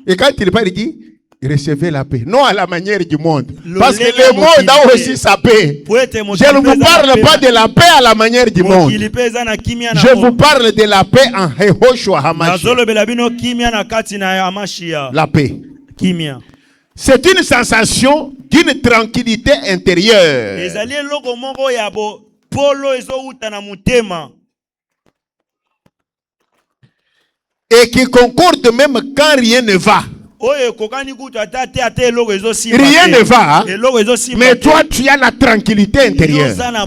Et quand il parle, il dit, recevez la paix. Non à la manière du monde. Parce que le monde a aussi sa paix. Je ne vous parle pas de la paix à la manière du monde. Je vous parle de la paix en Yehoshua HaMashiach. La paix. C'est une sensation d'une tranquillité intérieure. Et qui concorde même quand rien ne va. Rien ne va, hein? Mais toi tu as la tranquillité intérieure. Ozana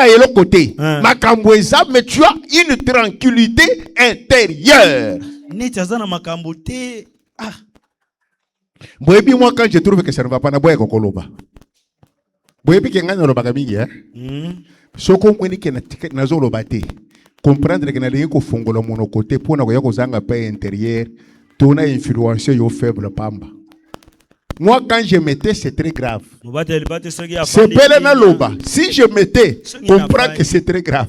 est le côté. Mais tu as une tranquillité intérieure. Moi quand je trouve que ça ne va pas, na boya kokoloba. Boyebi ke ngana loba mingi hein. Soko mweni ke na zo loba te. Comprendre que na lingi ko fongola mono côté pour na ko yako zanga paix intérieure. Ton a influencé yo faible pamba. Moi quand je mettais c'est très grave. C'est pelena loba. Si je mettais, comprends que c'est très grave.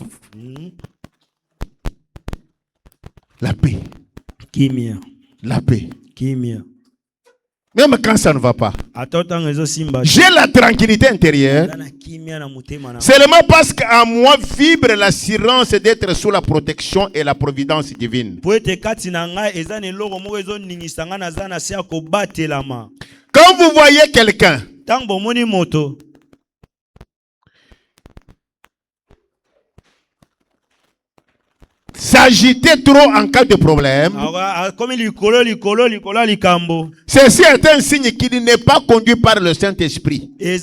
La paix. La paix. Même quand ça ne va pas. J'ai la tranquillité intérieure. Seulement parce qu'en moi vibre l'assurance d'être sous la protection et la providence divine. Quand vous voyez quelqu'un s'agiter trop en cas de problème, ceci est un signe qu'il n'est pas conduit par le Saint-Esprit. Mais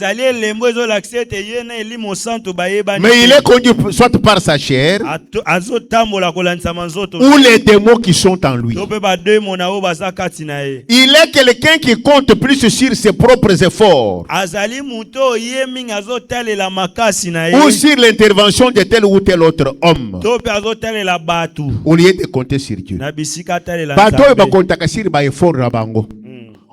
il est conduit soit par sa chair ou les démons qui sont en lui. Il est quelqu'un qui compte plus sur ses propres efforts ou sur l'intervention de tel ou tel autre homme, au lieu de compter sur Dieu. Bato ba kontaka sur ba effort na bango.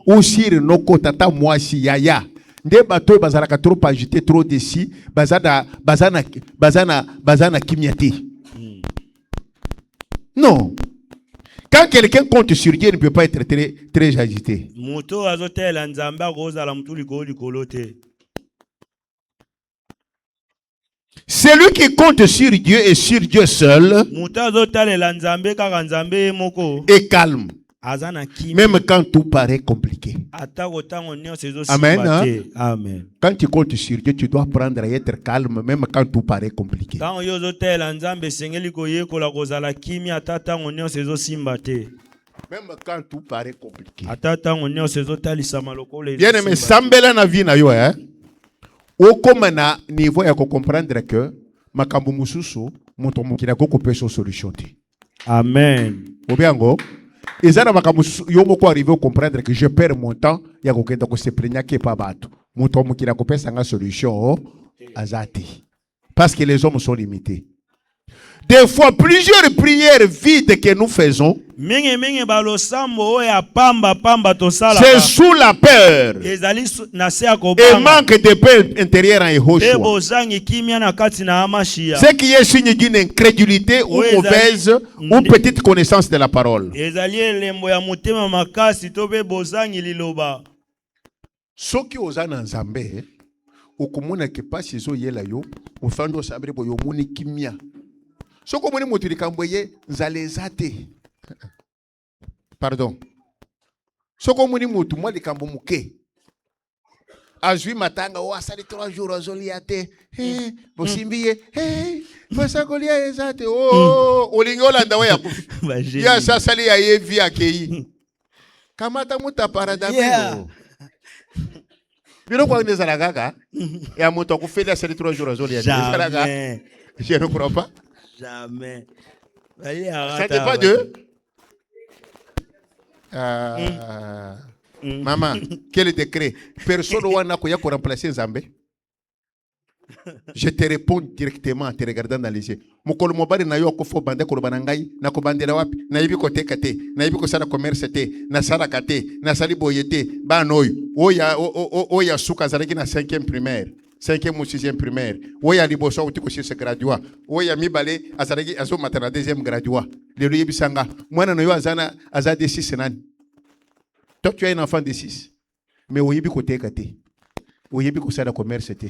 Ou sur noko tata mwasi yaya. Nde bato bazalaka trop agité trop desi, bazana kimiati. Non. Quand quelqu'un compte sur Dieu, il ne peut pas être très agité. Celui qui compte sur Dieu et sur Dieu seul est calme. Même quand tout paraît compliqué. Amen. Hein? Amen. Quand tu comptes sur Dieu, tu dois apprendre à être calme, même quand tout paraît compliqué. Même quand tout paraît compliqué. Bien aimé, Sambela na vie na yo, hein? Okomana niveau ya comprendre que makambo mususu moto mukina ko kopesa solution te. Amen. Obiango ezana makambo yo moko arriver à comprendre que je perds mon temps ya kokenda ko se plaigner que pas bato. Moto mukina kopesa nga solution azati. Parce que les hommes sont limités. Des fois, plusieurs prières vides que nous faisons, c'est sous la peur et manque de paix intérieure en Yehoshua. Ce qui est signe d'une incrédulité ou mauvaise ou petite connaissance de la parole. Ce qui osa na nzambe, okomona ke pasi zo yela yo, ofando sabre bo yo moni kimia. Soko moni moturi kamboye nzalezate. Pardon. Soko moni motu moi de kambo muke. Azui matanga o asali 3 jours ozoliate. Bosimbiye. Basakolia ezate. Olingola ndawe ya kufi. Ya sasali ya yevi akei. Kamata muta paradamego. Bino kwa ndezala gaga. Ya moto kufeli asali 3 jours ozoliate. Je ne crois pas. Jamais. Ça n'est pas Dieu. Maman, quel décret? Personne n'a pu remplacer Zambé. Je te réponds directement en te regardant dans les yeux. Mokolo mobali na yo ko fo bande ko banangai na ko bandela wapi na yibi ko tekate na yibi ko sala commerce te na sala kate na sali boyete ba noy oya suka zalaki na 5e primaire 5e ou 6e primaire oya liboso uti ko se gradua oya mibale azalaki azo matana 2e gradua lelo yibi sanga mwana no yo azana azade 6 nani. Toi tu es un enfant de 6 mais oyibi ko tekate oyibi ko sala commerce te.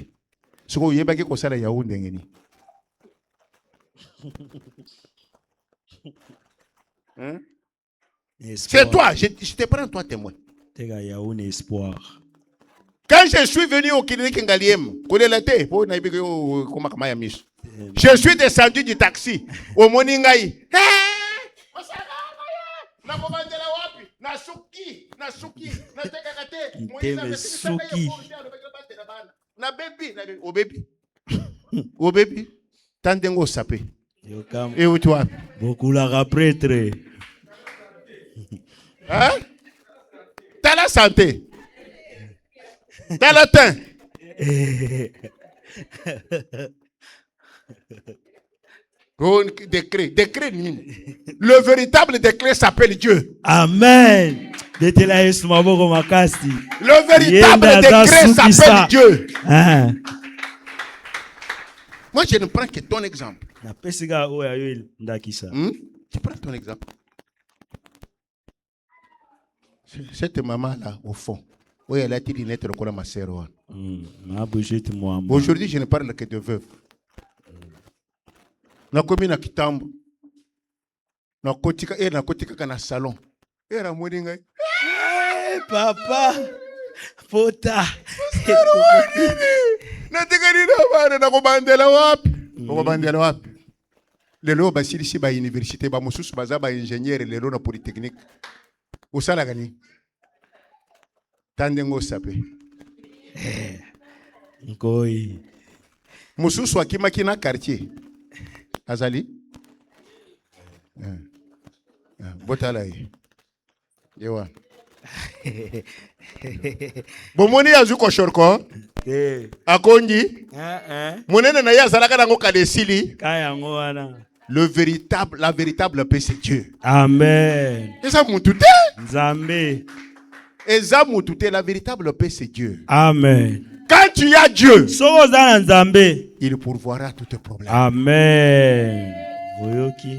C'est toi, je te prends toi témoin. Quand je suis venu au clinique Ngaliem, je suis descendu du taxi au Moningaï. Na baby tandengo sapé et où toi beaucoup la prêtre hein t'as la santé t'as le teint décret le véritable décret s'appelle Dieu. Amen. Le véritable décret s'appelle Dieu. Moi, je ne prends que ton exemple. Je prends ton exemple. Cette maman-là, au fond, où elle a été une lettre pour ma sœur. Aujourd'hui, je ne parle que de veuve. Na komi na kitambo. Na kotika kana salon. Era moninga. Papa. Pota. Na kobandela wapi? Kobandela wapi? Lelo basili si ba université ba mususu baza ba ingénieur lelo na polytechnique. Osala gani? Tandengo sape. Nkoi. Mususu akimaki na quartier. Azali? Botala yi. Yewa. Bomoni azuko shorko? Akonji? Monene na ya zalaka nango kadesili? Kaya ngwana. La véritable paix c'est Dieu. Amen. Eza mutute? Nzambe. Eza mutute, la véritable paix c'est Dieu. Amen. Quand tu as Dieu, Nzambe, il pourvoira tous tes problèmes. Amen. Voyoki.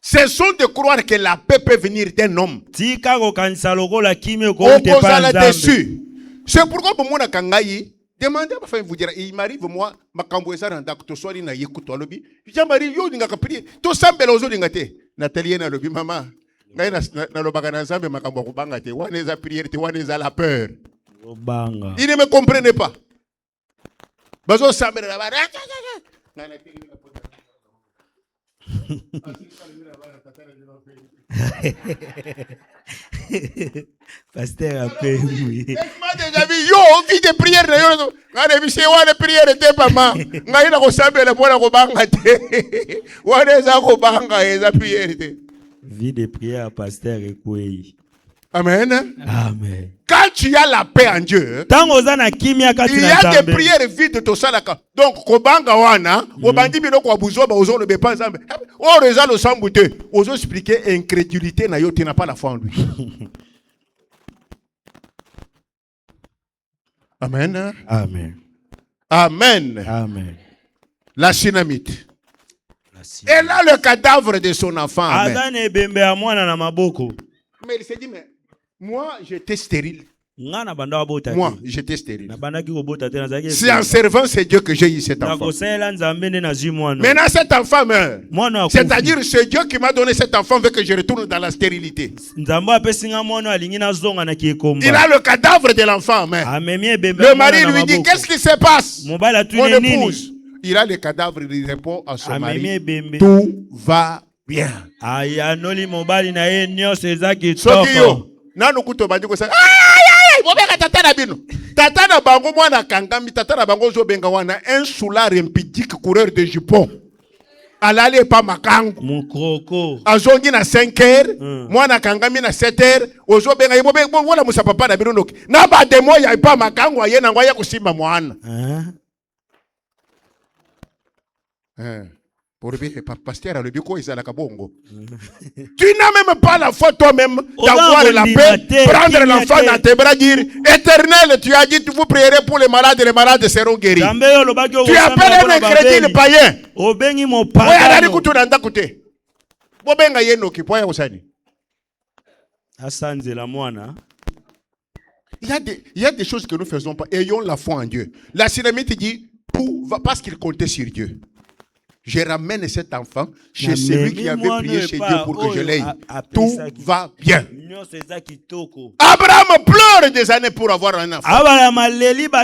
Cessons de croire que la paix peut venir d'un homme. Tika ko kanisa lokola kimé ko kozala dessus. C'est pourquoi pour moi kangai demandez à faire vous dire il m'arrive moi makambo eza randa ko toswali na yekuto lobi. Jamari yo ninga ka prier. To sambela ozo ngate. Nathalie na lobi mama. Ngai na lobaka na nzambe makambo ko banga te. Wana eza prière te wana eza la peur. Obanga. Il ne me comprenait pas. Bazo sambela la ba. Pasteur a fait oui. Moi déjà vu yo vie de prière na yo ngane bise wana prière te pama ngai na ko sambela bona ko banga te wana eza ko banga eza prière te vie de prière pasteur ekwei. Amen. Amen. Quand tu as la paix en Dieu, il y a des prières vides to salaka. Donc kobanga wana, obandi bino ko abuzo ba ozo le bepa nzambe. O reza le sambute, ozo expliquer incrédulité na yo tu n'as pas la foi en lui. Amen. Amen. Amen. Amen. La Shinamite. Elle a le cadavre de son enfant. Amen. Mais il s'est dit, mais moi, j'étais stérile. Moi, j'étais stérile. C'est en servant c'est Dieu que j'ai eu cet enfant. Maintenant, cet enfant meurt. C'est-à-dire, c'est Dieu qui m'a donné cet enfant veut que je retourne dans la stérilité. Il a le cadavre de l'enfant. Le mari lui dit, qu'est-ce qui se passe? Mon épouse. Il a le cadavre, il répond à son mari, tout va bien. Nanu kuto bandi ko sa ay bobeka tata na bino tata na bango mwana kangami tata na bango zo benga wana un soulard impidique coureur de jupon alale pa makango mon croko azongi na 5h mwana kangami na 7h ozo benga yibo wala musa papa na bino noki na ba demo ya pa makango ayena ngwa ya kusimba mwana Pour le pasteur, le bureau, ils ont la kabongo. Tu n'as même pas la foi toi-même d'avoir la paix, prendre l'enfant dans tes bras, dire Éternel, tu as dit, vous prierez pour les malades seront guéris. Tu appelles un crédit le païen. Il y a des choses que nous ne faisons pas. Ayons la foi en Dieu. La Syramite dit, parce qu'il comptait sur Dieu. Je ramène cet enfant chez celui qui avait prié chez Dieu pour que je l'aie. Tout va bien. Abraham pleure des années pour avoir un enfant. On a dit va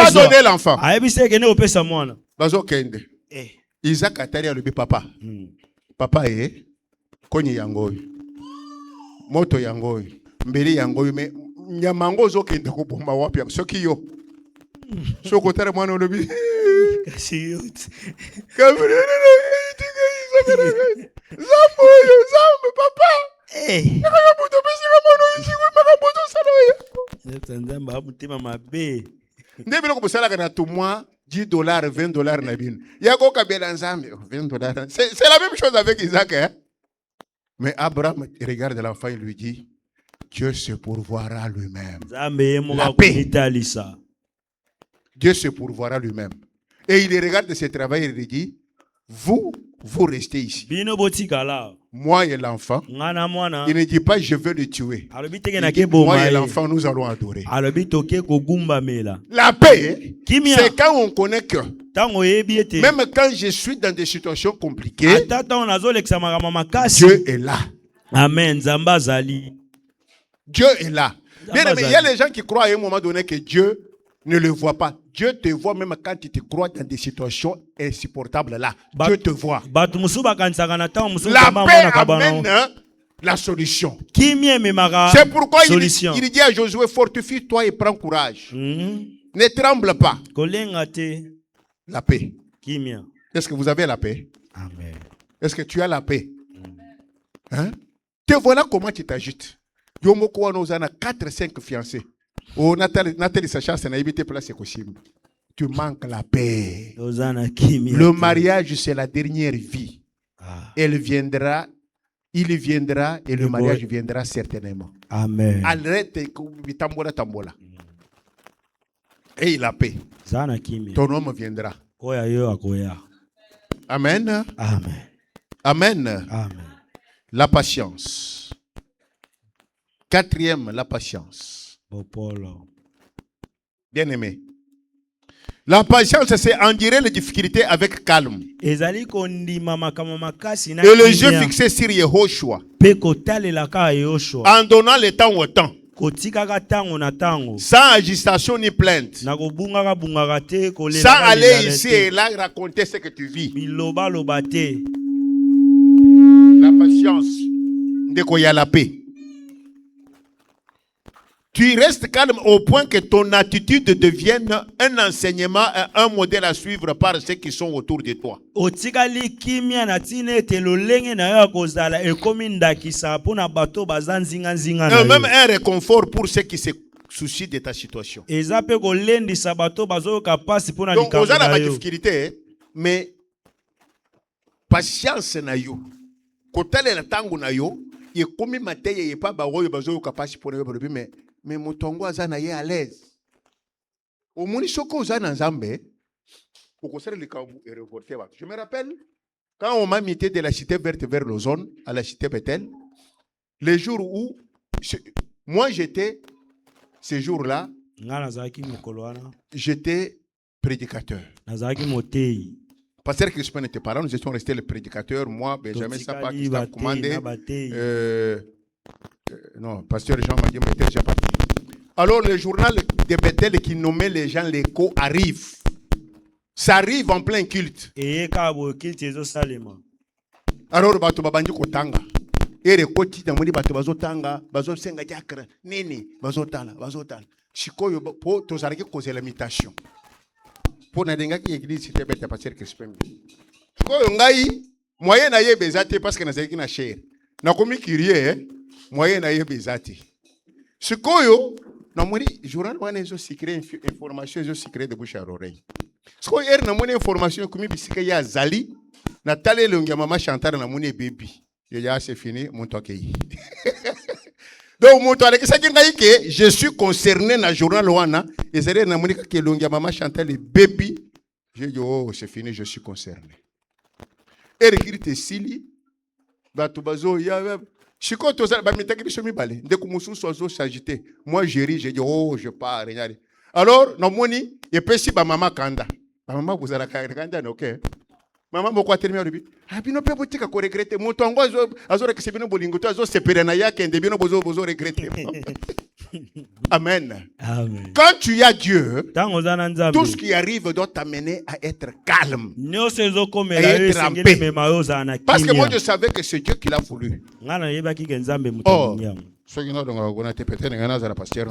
donner l'enfant. Isaac a tari à lui papa. Papa konyi yangoy. Moto yangoy. Mbeli yangoy. Mais nyamango zo kende ko bomba wapi soki yo. Soko tare mwana lobi. Zambo papa. Ndebilo ko sala kana tout mois $10, $20 na bin. Yako kabela nzambe $20. C'est la même chose avec Isaac hein? Mais Abraham regarde l'enfant et lui dit Dieu se pourvoira lui-même. La paix. Dieu se pourvoira lui-même. Et il regarde ses travailleurs et il dit vous restez ici. Moi et l'enfant, il ne dit pas je veux le tuer. Il dit, moi et l'enfant, nous allons adorer. La paix, c'est quand on connaît que même quand je suis dans des situations compliquées, Dieu est là. Amen. Dieu est là. Bien, mais il y a les gens qui croient à un moment donné que Dieu ne le voit pas. Dieu te voit même quand tu te crois dans des situations insupportables là. Dieu te voit. La paix amène la solution. C'est pourquoi il dit à Josué, fortifie-toi et prends courage. Ne tremble pas. La paix. Est-ce que vous avez la paix? Amen. Est-ce que tu as la paix? Hein? Te voilà comment tu t'agites. Yomoko nous en a 4-5 fiancés. Oh, Nathalie Sacha, c'est évité place possible. Tu manques la paix. Le mariage, c'est la dernière vie. Elle viendra, il viendra et le mariage viendra certainement. Amen. Arrête, tambola. Et la paix. Ton homme viendra. Amen. Amen. Amen. Amen. La patience. 4e, la patience. Bien aimé. La patience, c'est endurer les difficultés avec calme. Et le jeu fixé sur Yehoshua. En donnant le temps au temps. Sans agitation ni plainte. Sans aller ici et là raconter ce que tu vis. La patience. Ndeko ya la paix. Tu restes calme au point que ton attitude devienne un enseignement, un modèle à suivre par ceux qui sont autour de toi. Même un réconfort pour ceux qui se soucient de ta situation. Donc, vous avez la difficulté, mais patience na yo. Kotale la tango na yo, ye komi mateye ye pa ba royo bazo kapasi pour mais mon tongo azana ye à l'aise. Au moni soko azana nzambe, au concert le kambu et reporter. Je me rappelle quand on m'a mité de la cité verte vers l'ozone à la cité Bethel, les jours où moi j'étais ces jours-là, j'étais prédicateur. Pasteur Crispin n'était pas là, nous étions restés les prédicateurs, moi, Benjamin Sapa, qui t'a commandé. Non, Pasteur Jean m'a dit, mais était déjà parti. Alors, le journal de Bethel qui nommait les gens l'écho arrive. Ça arrive en plein culte. Alors, bato babandi kotanga. Et les koti damoni bato bazotanga, bazosenga diakra, nini, bazotala. Chikoyo po tozaraki cause l'imitation. Pour n'adenga qui église c'était bête pasteur Crispin. Chikoyo ngai moyen na ye bezate parce que nazaki na cher. Na komi kirie moyen na ye bezate. Chikoyo na moni journal wana ezo secret information ezo secret de bouche à oreille. Ce qu'on a une information comme il y a Zali, Nathalie le maman chanteur na mon baby. C'est fini, mon toque. Donc, mon toque, je suis concerné dans le journal Wana. Et c'est là que le maman chanteur le baby. J'ai dit, oh, c'est fini, je suis concerné. Et écrit Sili, Batubazo, ya. Je suis content, dès que mon sous s'agiter, moi j'ai ri, j'ai dit, oh, je pars. Alors, non, moni, et puis si maman Kanda. Maman, vous avez Kanda, ok. Maman, pourquoi terminer au début? Ah, bien, on peut pas dire qu'on regrette. Mon tango, azore que c'est bien bolingo, toi, azore c'est pérenaya, qui est bien bozo regretter. Amen. Amen. Quand tu as Dieu, tout ce qui arrive doit t'amener à être calme. Et être en paix. Parce que moi, je savais que c'est Dieu qui l'a voulu. Oh, ceux qui n'ont été peut-être dans la pasteur,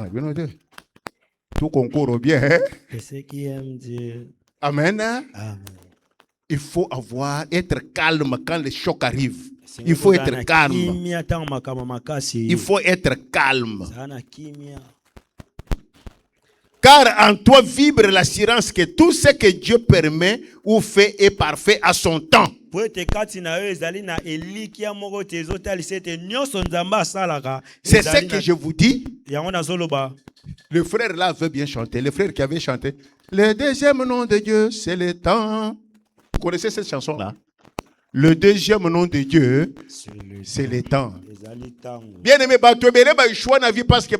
tout concourt bien. Et ceux qui aiment Dieu. Amen. Amen. Il faut être calme quand les chocs arrivent. Il faut être calme. Il faut être calme. Car en toi vibre l'assurance que tout ce que Dieu permet ou fait est parfait à son temps. C'est ce que je vous dis. Le frère là veut bien chanter. Le frère qui avait chanté. Le deuxième nom de Dieu, c'est le temps. Vous connaissez cette chanson-là? Le deuxième nom de Dieu, c'est le temps. Bien aimé, parce que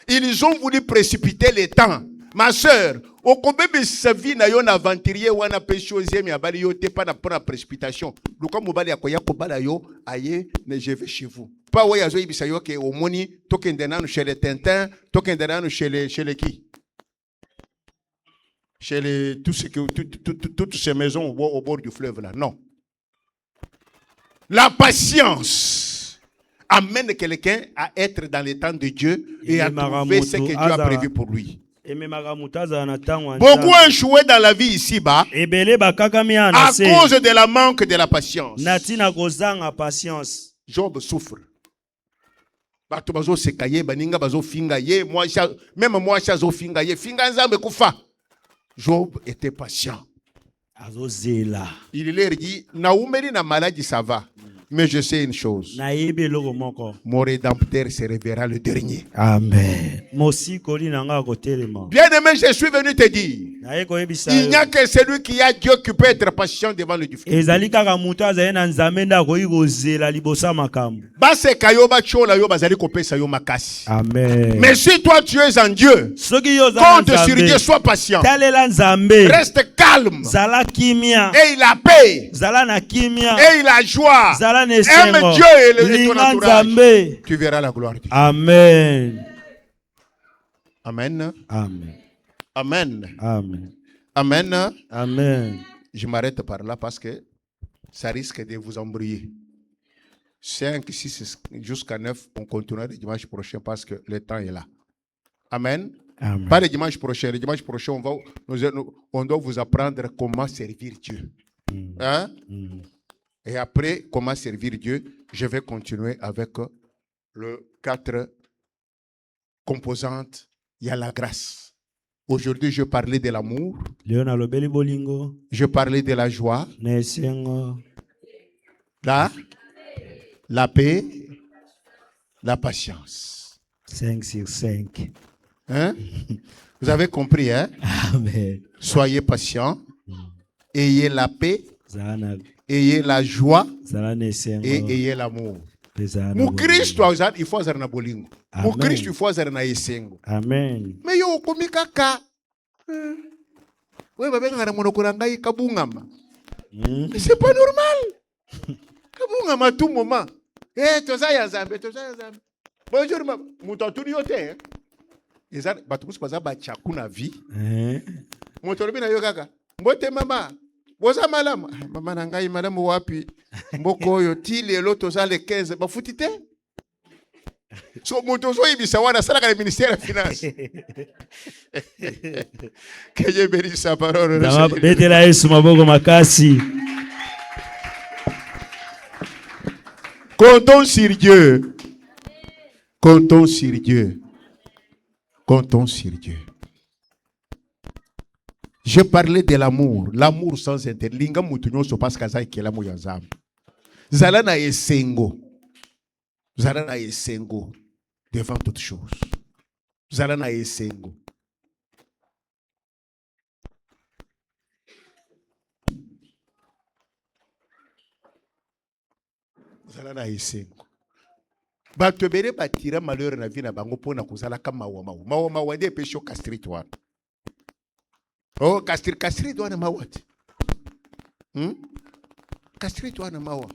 ils ont voulu précipiter le temps. Ma soeur, au combien de sa vie n'a yon aventurier ou n'a pas choisi mais abali yo te pas na pour la précipitation. Le comme mobali akoya kobala yo aye ne je vais chez vous. Pas ouais azo ibisa yo ke au moni tokendana chez les Tintin, tokendana chez les qui? Chez les toutes ces maisons au bord du fleuve là. Non. La patience amène quelqu'un à être dans les temps de Dieu et à trouver ce que Dieu a prévu pour lui. Beaucoup ont échoué dans la vie ici-bas à cause de la manque de la patience. Job souffre. Même moi, Job était patient. Il leur dit, Naoumeri na maladie ça va. Mais je sais une chose. Mon rédempteur se révélera le dernier. Amen. Bien aimé, je suis venu te dire. Il n'y a que celui qui a Dieu qui peut être patient devant le difficile. Amen. Mais si toi tu es en Dieu, compte sur Dieu, sois patient. Reste calme. Et il a paix. Et il a joie. Aime Dieu et ton entourage. Tu verras la gloire de Dieu. Amen. Amen. Amen. Amen. Amen. Amen. Amen. Je m'arrête par là parce que ça risque de vous embrouiller. 5, 6 jusqu'à 9, on continuera le dimanche prochain parce que le temps est là. Amen. Amen. Pas le dimanche prochain. Le dimanche prochain, on doit vous apprendre comment servir Dieu. Hein? Et après, comment servir Dieu, je vais continuer avec les 4 composantes. Il y a la grâce. Aujourd'hui, je parlais de l'amour. Je parlais de la joie. La paix. La patience. 5 sur 5. Hein? Vous avez compris, hein? Amen. Soyez patients. Ayez la paix. Ayez la joie. Et ayez l'amour. Mon Christ, il faut faire na bolingo. Mon Christ, il faut faire na yesengo. Amen. Mais yo komi kaka. Oui, babenga na monokolanga kabungama. Mais c'est pas normal. Kabungama tout moment. Eh, toza ya Nzambe, toza ya Nzambe. Bonjour, mutatuni yote. Ezali batukusi baza ba chakuna vie. Motorobi na yo kaka. Mbote mama. Boza malamu. Mama na ngai malamu wapi? Mboko oyo ti lelo toza le 15 bafutite. So motozo ibisa wana sala ka ministère de finance. Que Dieu bénisse sa parole. Betela Yesu maboko makasi. Comptons sur Dieu. Comptons sur Dieu. Comptons sur Dieu. Je parlais de l'amour. L'amour sans intérêt. Linga mutunyo so passe kaza kela mo yanzambe. Zala na esengo. Zala na esengo devant toute chose. Zala na esengo. Zala na esengo. Bato bere batira malheur na vie na bango pona kozala ka mawa mawa. Mawa mawa nde pesho castrate wana. Oh, castrate wana mawa. Castrate wana mawa.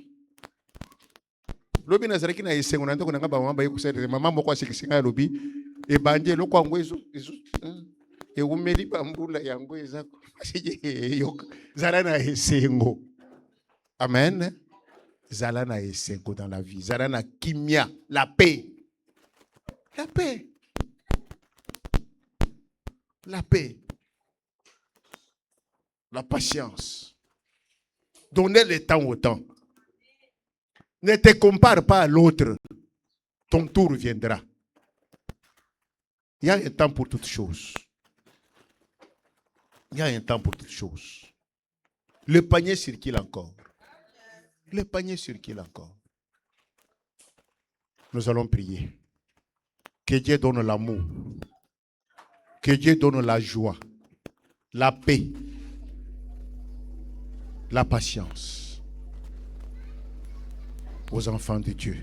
Lobi nazaraki na esengo na ndoko na ngaba mama yekusere mama moko asikisinga lobi e banje lo kwa ngwezo e umeli bambula yango ezako asije yoka zala na esengo. Amen. Zala na esengo dans la vie. Zala na kimia, la paix. La paix. La paix. La patience. Donnez le temps au temps. Ne te compare pas à l'autre. Ton tour viendra. Il y a un temps pour toutes choses. Il y a un temps pour toutes choses. Le panier circule encore. Le panier circule encore. Nous allons prier. Que Dieu donne l'amour. Que Dieu donne la joie, la paix, la patience aux enfants de Dieu.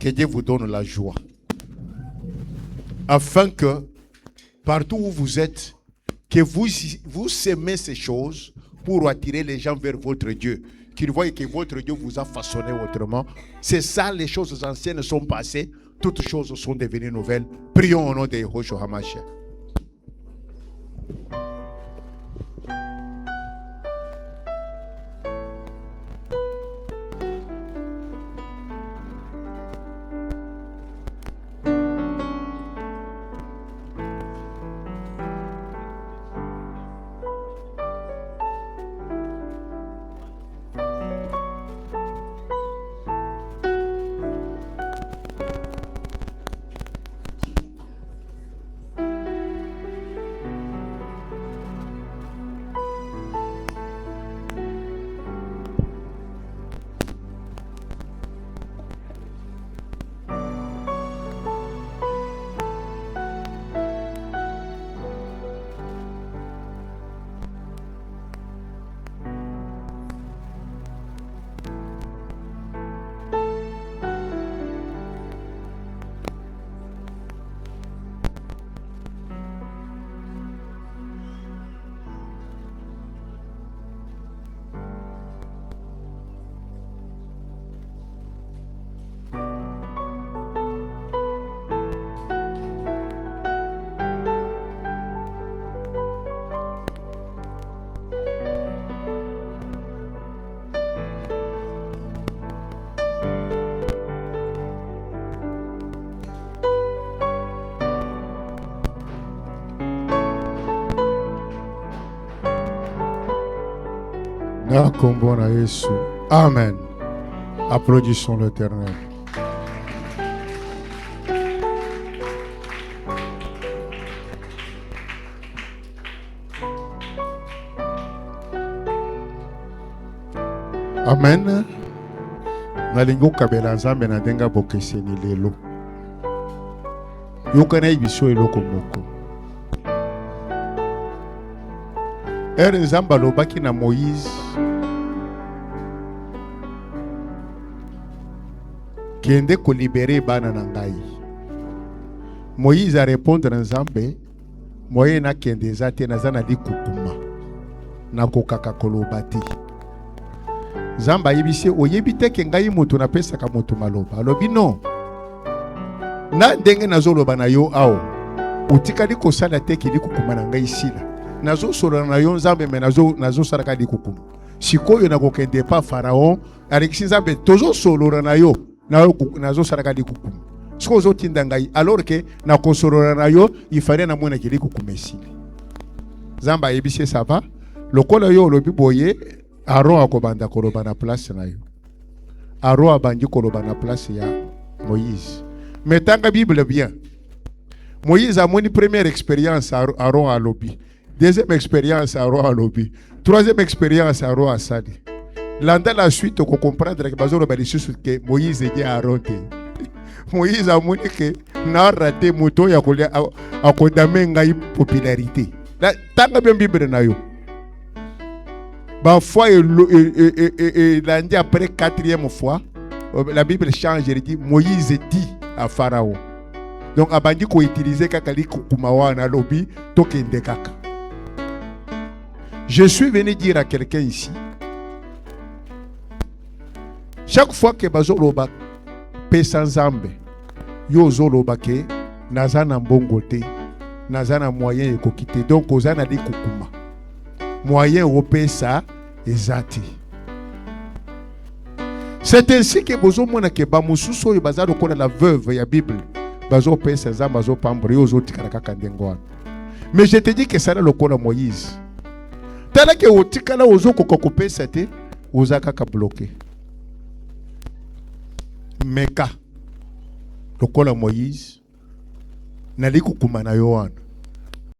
Que Dieu vous donne la joie. Afin que, partout où vous êtes, que vous semez ces choses pour attirer les gens vers votre Dieu. Qu'ils voient que votre Dieu vous a façonné autrement. C'est ça, les choses anciennes sont passées. Toutes choses sont devenues nouvelles. Prions au nom de Yehoshua HaMashiach. Amen. Applaudissons l'Éternel. Amen. Nalingo kabela nzambe na denga bokeseni lelo. Yokana ibiso eloko moko. Nzamba lobaki na Moïse kende ko libérer bana na ngai. Moïse a répondre nzambe moye na kende zate na zana likukuma na kokaka kolobati. Nzamba yebise oyebite ke ngai mutu na pesa ka mutu maloba. Alobi non. Na ndenge nazoloba na yo ao. Utikali kosala teki likukuma na ngai sila. Nazo solo na yo nzambe me nazo saraka likukuma. Sikoyo na kokende pa Pharaon Alexis nzambe tozo solo na yo. Nazo saraka likukuma. Siko zo tinda ngai alors que na kosolo na yo ifare na mwana ki likukuma sila. Nzamba yebise ça va. Lokola yo lobi boye Aaron akobanda koloba na place na yo. Aaron abandi koloba na place ya Moïse. Metanga Bible bien. Moïse a moni première expérience Aaron a lobi. Deuxième expérience à roi lobby. Troisième expérience à roi Sadi. L'anda la suite qu'on comprendre que bazoro que Moïse est Aaron. Moïse a montré que n'a raté moto ya kolia a condamné ngai popularité. La tanga bien Bible na yo. Ba fois et l'andi après quatrième fois, la Bible change et dit Moïse dit à Pharaon. Donc abandi ko utiliser kakali kumawa na lobby tokende kaka. Je suis venu dire à quelqu'un ici, chaque fois que bazoloba pesa nzambe, yo zoloba ke nazana mbongote, nazana moyen ekokite, donc ozana di kukuma. Moyen opesa ezati. C'est ainsi que bozo mona ke ba mususo yo bazalo kona la veuve ya Bible, bazo pesa nzambe bazo pambre yo zo tikala kaka ndengwana. Mais je te dis que ça le kona Moïse. Tala ke otikala ozo kokopesa te, ozaka ka bloqué. Meka lokola Moïse nali kukuma na Yohana